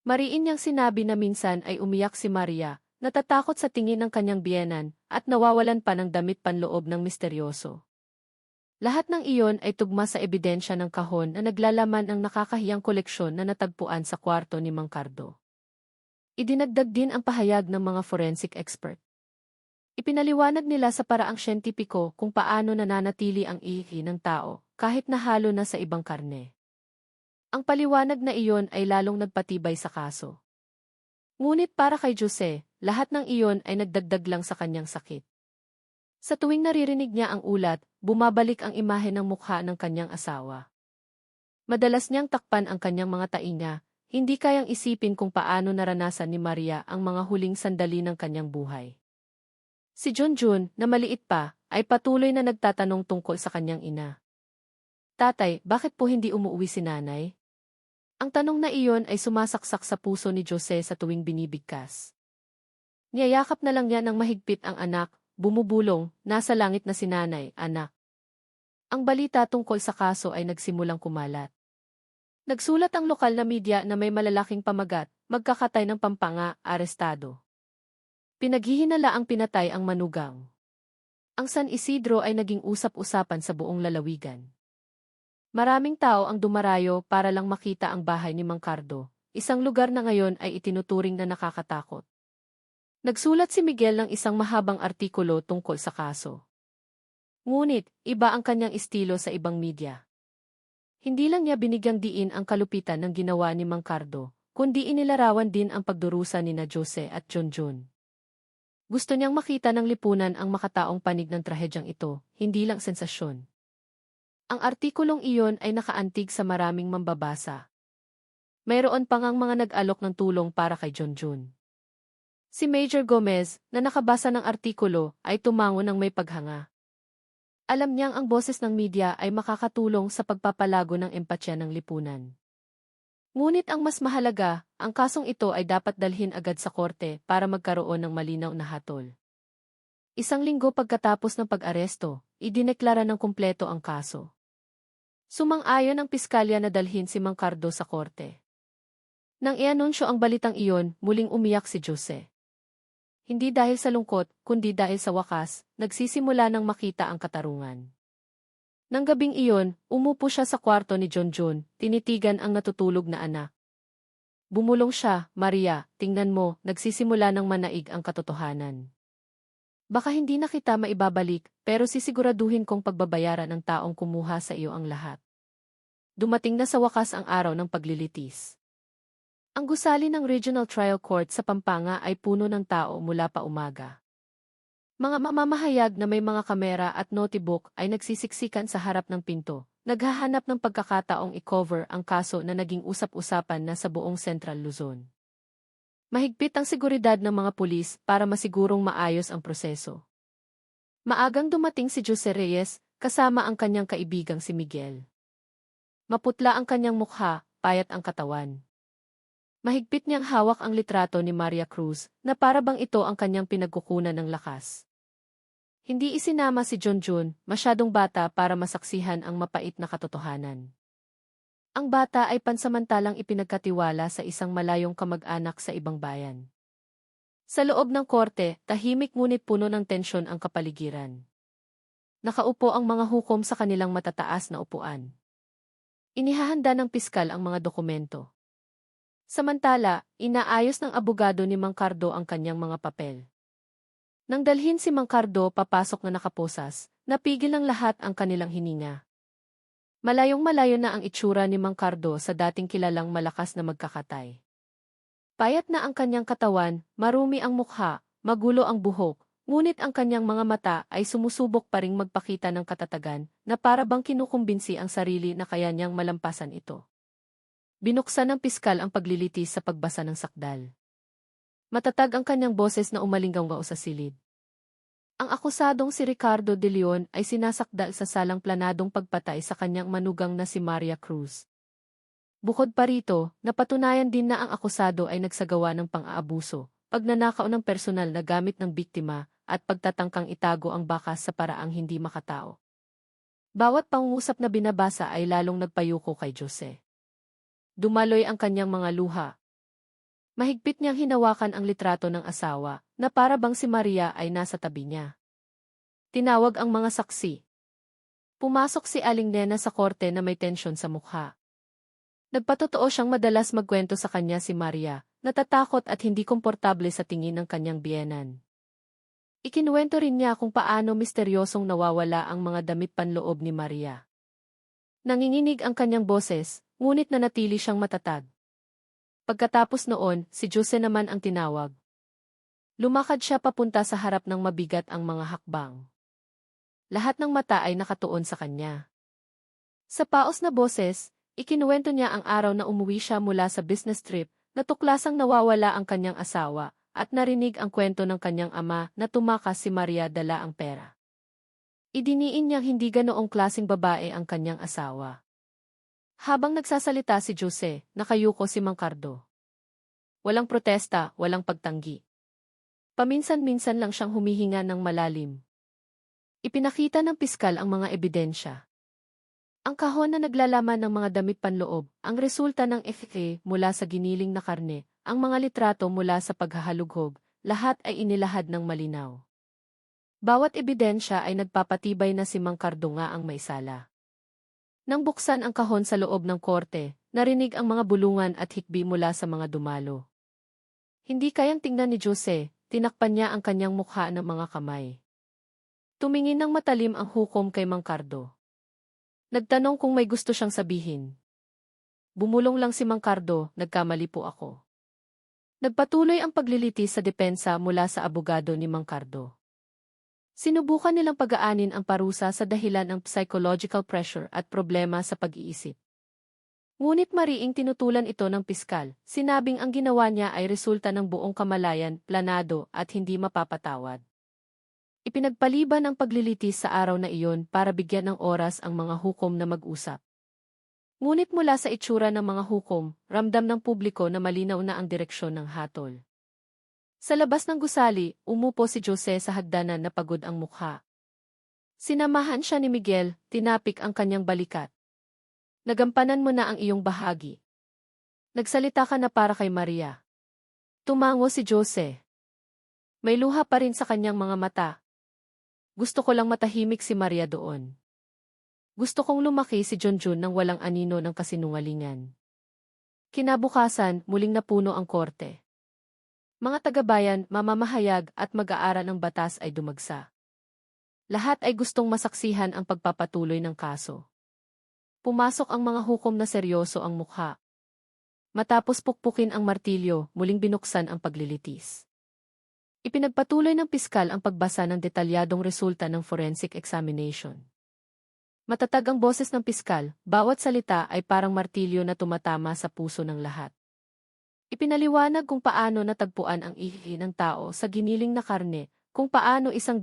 Mariin niyang sinabi na minsan ay umiyak si Maria, natatakot sa tingin ng kanyang biyenan, at nawawalan pa ng damit panloob ng misteryoso. Lahat ng iyon ay tugma sa ebidensya ng kahon na naglalaman ng nakakahiyang koleksyon na natagpuan sa kwarto ni Mang Cardo. Idinagdag din ang pahayag ng mga forensic expert. Ipinaliwanag nila sa paraang siyentipiko kung paano nananatili ang ihi ng tao, kahit nahalo na sa ibang karne. Ang paliwanag na iyon ay lalong nagpatibay sa kaso. Ngunit para kay Jose, lahat ng iyon ay nagdagdag lang sa kanyang sakit. Sa tuwing naririnig niya ang ulat, bumabalik ang imahe ng mukha ng kanyang asawa. Madalas niyang takpan ang kanyang mga tainga, hindi kayang isipin kung paano naranasan ni Maria ang mga huling sandali ng kanyang buhay. Si Junjun, na maliit pa, ay patuloy na nagtatanong tungkol sa kanyang ina. Tatay, bakit po hindi umuwi si nanay? Ang tanong na iyon ay sumasaksak sa puso ni Jose sa tuwing binibigkas. Niyayakap na lang niya ng mahigpit ang anak, bumubulong, nasa langit na si nanay, anak. Ang balita tungkol sa kaso ay nagsimulang kumalat. Nagsulat ang lokal na media na may malalaking pamagat, magkakatay ng Pampanga, arestado. Pinaghihinala ang pinatay ang manugang. Ang San Isidro ay naging usap-usapan sa buong lalawigan. Maraming tao ang dumarayo para lang makita ang bahay ni Mang Cardo, isang lugar na ngayon ay itinuturing na nakakatakot. Nagsulat si Miguel ng isang mahabang artikulo tungkol sa kaso. Ngunit, iba ang kanyang estilo sa ibang media. Hindi lang niya binigyang diin ang kalupitan ng ginawa ni Mang Cardo, kundi inilarawan din ang pagdurusa nina Jose at Junjun. Gusto niyang makita ng lipunan ang makataong panig ng trahedyang ito, hindi lang sensasyon. Ang artikulong iyon ay nakaantig sa maraming mambabasa. Mayroon pa ngang mga nag-alok ng tulong para kay Junjun. Si Major Gomez, na nakabasa ng artikulo, ay tumango ng may paghanga. Alam niyang ang boses ng media ay makakatulong sa pagpapalago ng empatya ng lipunan. Ngunit ang mas mahalaga, ang kasong ito ay dapat dalhin agad sa korte para magkaroon ng malinaw na hatol. Isang linggo pagkatapos ng pag-aresto, idineklara ng kumpleto ang kaso. Sumang-ayon ang piskalya na dalhin si Mang Cardo sa korte. Nang ianunsyo ang balitang iyon, muling umiyak si Jose. Hindi dahil sa lungkot, kundi dahil sa wakas, nagsisimula nang makita ang katarungan. Nang gabing iyon, umupo siya sa kwarto ni Junjun, tinitigan ang natutulog na anak. Bumulong siya, Maria, tingnan mo, nagsisimula nang manaig ang katotohanan. Baka hindi na kita maibabalik, pero sisiguraduhin kong pagbabayaran ng taong kumuha sa iyo ang lahat. Dumating na sa wakas ang araw ng paglilitis. Ang gusali ng Regional Trial Court sa Pampanga ay puno ng tao mula pa umaga. Mga mamamahayag na may mga kamera at notebook ay nagsisiksikan sa harap ng pinto, naghahanap ng pagkakataong i-cover ang kaso na naging usap-usapan na sa buong Central Luzon. Mahigpit ang seguridad ng mga pulis para masigurong maayos ang proseso. Maagang dumating si Jose Reyes, kasama ang kanyang kaibigang si Miguel. Maputla ang kanyang mukha, payat ang katawan. Mahigpit niyang hawak ang litrato ni Maria Cruz na para bang ito ang kanyang pinagkukunan ng lakas. Hindi isinama si Junjun, masyadong bata para masaksihan ang mapait na katotohanan. Ang bata ay pansamantalang ipinagkatiwala sa isang malayong kamag-anak sa ibang bayan. Sa loob ng korte, tahimik ngunit puno ng tensyon ang kapaligiran. Nakaupo ang mga hukom sa kanilang matataas na upuan. Inihahanda ng piskal ang mga dokumento. Samantala, inaayos ng abogado ni Mang Cardo ang kanyang mga papel. Nang dalhin si Mang Cardo papasok na nakaposas, napigil ng lahat ang kanilang hininga. Malayong-malayo na ang itsura ni Mang Cardo sa dating kilalang malakas na magkakatay. Payat na ang kanyang katawan, marumi ang mukha, magulo ang buhok, ngunit ang kanyang mga mata ay sumusubok pa ring magpakita ng katatagan na para bang kinukumbinsi ang sarili na kaya niyang malampasan ito. Binuksan ng piskal ang paglilitis sa pagbasa ng sakdal. Matatag ang kanyang boses na umalinggaw sa silid. Ang akusadong si Ricardo de Leon ay sinasakdal sa salang planadong pagpatay sa kanyang manugang na si Maria Cruz. Bukod pa rito, napatunayan din na ang akusado ay nagsagawa ng pang-aabuso, pagnanakaw ng personal na gamit ng biktima, at pagtatangkang itago ang bakas sa paraang hindi makatao. Bawat pangungusap na binabasa ay lalong nagpayuko kay Jose. Dumaloy ang kanyang mga luha. Mahigpit niyang hinawakan ang litrato ng asawa, na para bang si Maria ay nasa tabi niya. Tinawag ang mga saksi. Pumasok si Aling Nena sa korte na may tensyon sa mukha. Nagpatotoo siyang madalas magkwento sa kanya si Maria, natatakot at hindi komportable sa tingin ng kanyang biyenan. Ikinuwento rin niya kung paano misteryosong nawawala ang mga damit panloob ni Maria. Nanginginig ang kanyang boses, ngunit nanatili siyang matatag. Pagkatapos noon, si Jose naman ang tinawag. Lumakad siya papunta sa harap ng mabigat ang mga hakbang. Lahat ng mata ay nakatuon sa kanya. Sa paos na boses, ikinuwento niya ang araw na umuwi siya mula sa business trip, na tuklasang nawawala ang kanyang asawa, at narinig ang kwento ng kanyang ama na tumakas si Maria dala ang pera. Idiniin niyang hindi ganoong klaseng babae ang kanyang asawa. Habang nagsasalita si Jose, nakayuko si Mang Cardo. Walang protesta, walang pagtanggi. Paminsan-minsan lang siyang humihinga ng malalim. Ipinakita ng piskal ang mga ebidensya. Ang kahon na naglalaman ng mga damit panloob, ang resulta ng FA mula sa giniling na karne, ang mga litrato mula sa paghahalughog, lahat ay inilahad ng malinaw. Bawat ebidensya ay nagpapatibay na si Mang Cardo nga ang may sala. Nang buksan ang kahon sa loob ng korte, narinig ang mga bulungan at hikbi mula sa mga dumalo. Hindi kayang tingnan ni Jose, tinakpan niya ang kanyang mukha ng mga kamay. Tumingin ng matalim ang hukom kay Mang Cardo. Nagtanong kung may gusto siyang sabihin. Bumulong lang si Mang Cardo, nagkamali po ako. Nagpatuloy ang paglilitis sa depensa mula sa abogado ni Mang Cardo. Sinubukan nilang pagaanin ang parusa sa dahilan ng psychological pressure at problema sa pag-iisip. Ngunit mariing tinutulan ito ng piskal, sinabing ang ginawa niya ay resulta ng buong kamalayan, planado at hindi mapapatawad. Ipinagpaliban ang paglilitis sa araw na iyon para bigyan ng oras ang mga hukom na mag-usap. Ngunit mula sa itsura ng mga hukom, ramdam ng publiko na malinaw na ang direksyon ng hatol. Sa labas ng gusali, umupo si Jose sa hagdanan na pagod ang mukha. Sinamahan siya ni Miguel, tinapik ang kanyang balikat. Nagampanan mo na ang iyong bahagi. Nagsalita ka na para kay Maria. Tumango si Jose. May luha pa rin sa kanyang mga mata. Gusto ko lang matahimik si Maria doon. Gusto kong lumaki si Junjun nang walang anino ng kasinungalingan. Kinabukasan, muling napuno ang korte. Mga taga-bayan, mamamahayag at mag-aaral ng batas ay dumagsa. Lahat ay gustong masaksihan ang pagpapatuloy ng kaso. Pumasok ang mga hukom na seryoso ang mukha. Matapos pukpukin ang martilyo, muling binuksan ang paglilitis. Ipinagpatuloy ng piskal ang pagbasa ng detalyadong resulta ng forensic examination. Matatag ang boses ng piskal, bawat salita ay parang martilyo na tumatama sa puso ng lahat. Ipinaliwanag kung paano natagpuan ang ihi ng tao sa giniling na karne, kung paano 100%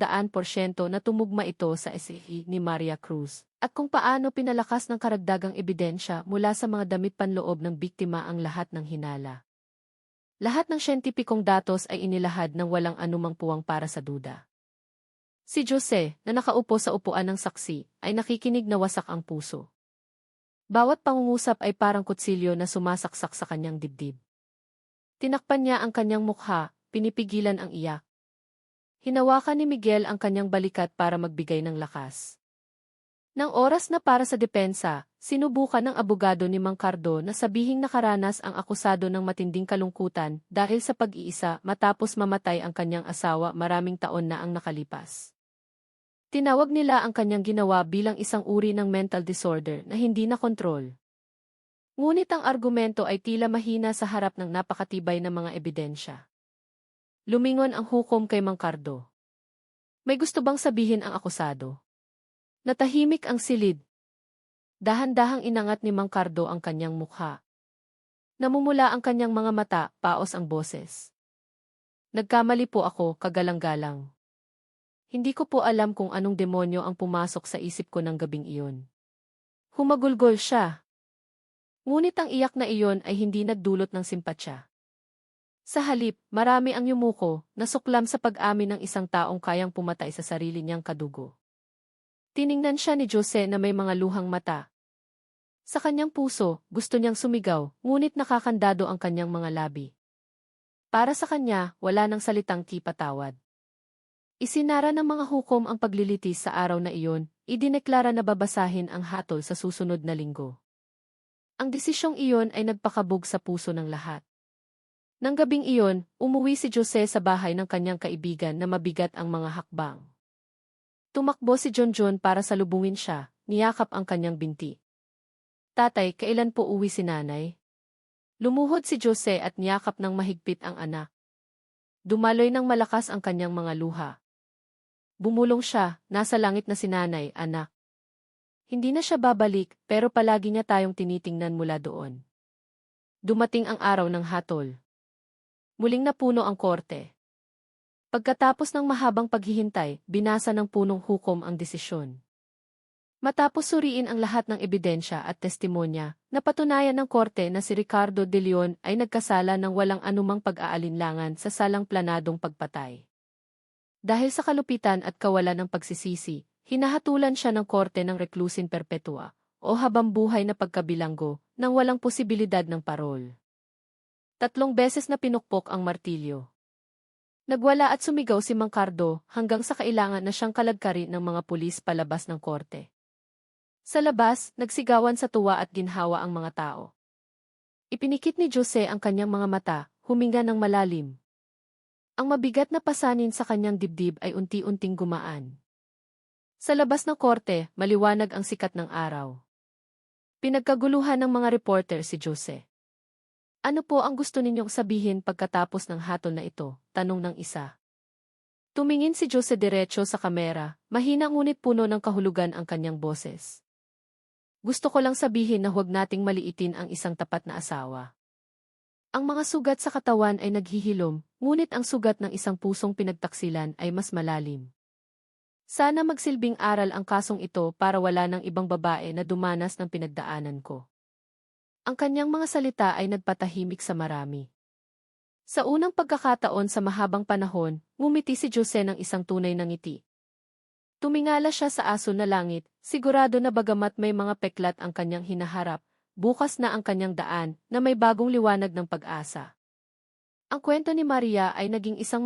na tumugma ito sa SEE ni Maria Cruz, at kung paano pinalakas ng karagdagang ebidensya mula sa mga damit panloob ng biktima ang lahat ng hinala. Lahat ng siyentipikong datos ay inilahad ng walang anumang puwang para sa duda. Si Jose, na nakaupo sa upuan ng saksi, ay nakikinig na wasak ang puso. Bawat pangungusap ay parang kutsilyo na sumasaksak sa kanyang dibdib. Tinakpan niya ang kanyang mukha, pinipigilan ang iyak. Hinawakan ni Miguel ang kanyang balikat para magbigay ng lakas. Nang oras na para sa depensa, sinubukan ng abogado ni Mang Cardo na sabihing nakaranas ang akusado ng matinding kalungkutan dahil sa pag-iisa matapos mamatay ang kanyang asawa maraming taon na ang nakalipas. Tinawag nila ang kanyang ginawa bilang isang uri ng mental disorder na hindi nakontrol. Ngunit ang argumento ay tila mahina sa harap ng napakatibay na mga ebidensya. Lumingon ang hukom kay Mang Cardo. May gusto bang sabihin ang akusado? Natahimik ang silid. Dahan-dahang inangat ni Mang Cardo ang kanyang mukha. Namumula ang kanyang mga mata, paos ang boses. Nagkamali po ako, kagalang-galang. Hindi ko po alam kung anong demonyo ang pumasok sa isip ko ng gabing iyon. Humagulgol siya. Ngunit ang iyak na iyon ay hindi nagdulot ng simpatsya. Sa halip, marami ang yumuko, nasuklam sa pag-amin ng isang taong kayang pumatay sa sarili niyang kadugo. Tiningnan siya ni Jose na may mga luhang mata. Sa kanyang puso, gusto niyang sumigaw, ngunit nakakandado ang kanyang mga labi. Para sa kanya, wala nang salitang patawad. Isinara ng mga hukom ang paglilitis sa araw na iyon, idineklara na babasahin ang hatol sa susunod na linggo. Ang desisyong iyon ay nagpakabog sa puso ng lahat. Nang gabing iyon, umuwi si Jose sa bahay ng kanyang kaibigan na mabigat ang mga hakbang. Tumakbo si John para salubungin siya, niyakap ang kanyang binti. Tatay, kailan po uwi si nanay? Lumuhod si Jose at niyakap ng mahigpit ang anak. Dumaloy ng malakas ang kanyang mga luha. Bumulong siya, nasa langit na si nanay, anak. Hindi na siya babalik, pero palagi niya tayong tinitingnan mula doon. Dumating ang araw ng hatol. Muling napuno ang korte. Pagkatapos ng mahabang paghihintay, binasa ng punong hukom ang desisyon. Matapos suriin ang lahat ng ebidensya at testimonya, napatunayan ng korte na si Ricardo de Leon ay nagkasala ng walang anumang pag-aalinlangan sa salang planadong pagpatay. Dahil sa kalupitan at kawalan ng pagsisisi, hinahatulan siya ng korte ng reklusin perpetua o habambuhay na pagkabilanggo nang walang posibilidad ng parol. 3 beses na pinukpok ang martilyo. Nagwala at sumigaw si Mang Cardo hanggang sa kailangan na siyang kalagkari ng mga pulis palabas ng korte. Sa labas, nagsigawan sa tuwa at ginhawa ang mga tao. Ipinikit ni Jose ang kanyang mga mata, huminga ng malalim. Ang mabigat na pasanin sa kanyang dibdib ay unti-unting gumaan. Sa labas ng korte, maliwanag ang sikat ng araw. Pinagkaguluhan ng mga reporter si Jose. Ano po ang gusto ninyong sabihin pagkatapos ng hatol na ito? Tanong ng isa. Tumingin si Jose diretso sa kamera, mahina ngunit puno ng kahulugan ang kanyang boses. Gusto ko lang sabihin na huwag nating maliitin ang isang tapat na asawa. Ang mga sugat sa katawan ay naghihilom, ngunit ang sugat ng isang pusong pinagtaksilan ay mas malalim. Sana magsilbing aral ang kasong ito para wala ng ibang babae na dumanas ng pinagdaanan ko. Ang kanyang mga salita ay nagpatahimik sa marami. Sa unang pagkakataon sa mahabang panahon, ngumiti si Jose ng isang tunay na ngiti. Tumingala siya sa aso na langit, sigurado na bagamat may mga peklat ang kanyang hinaharap, bukas na ang kanyang daan na may bagong liwanag ng pag-asa. Ang kwento ni Maria ay naging isang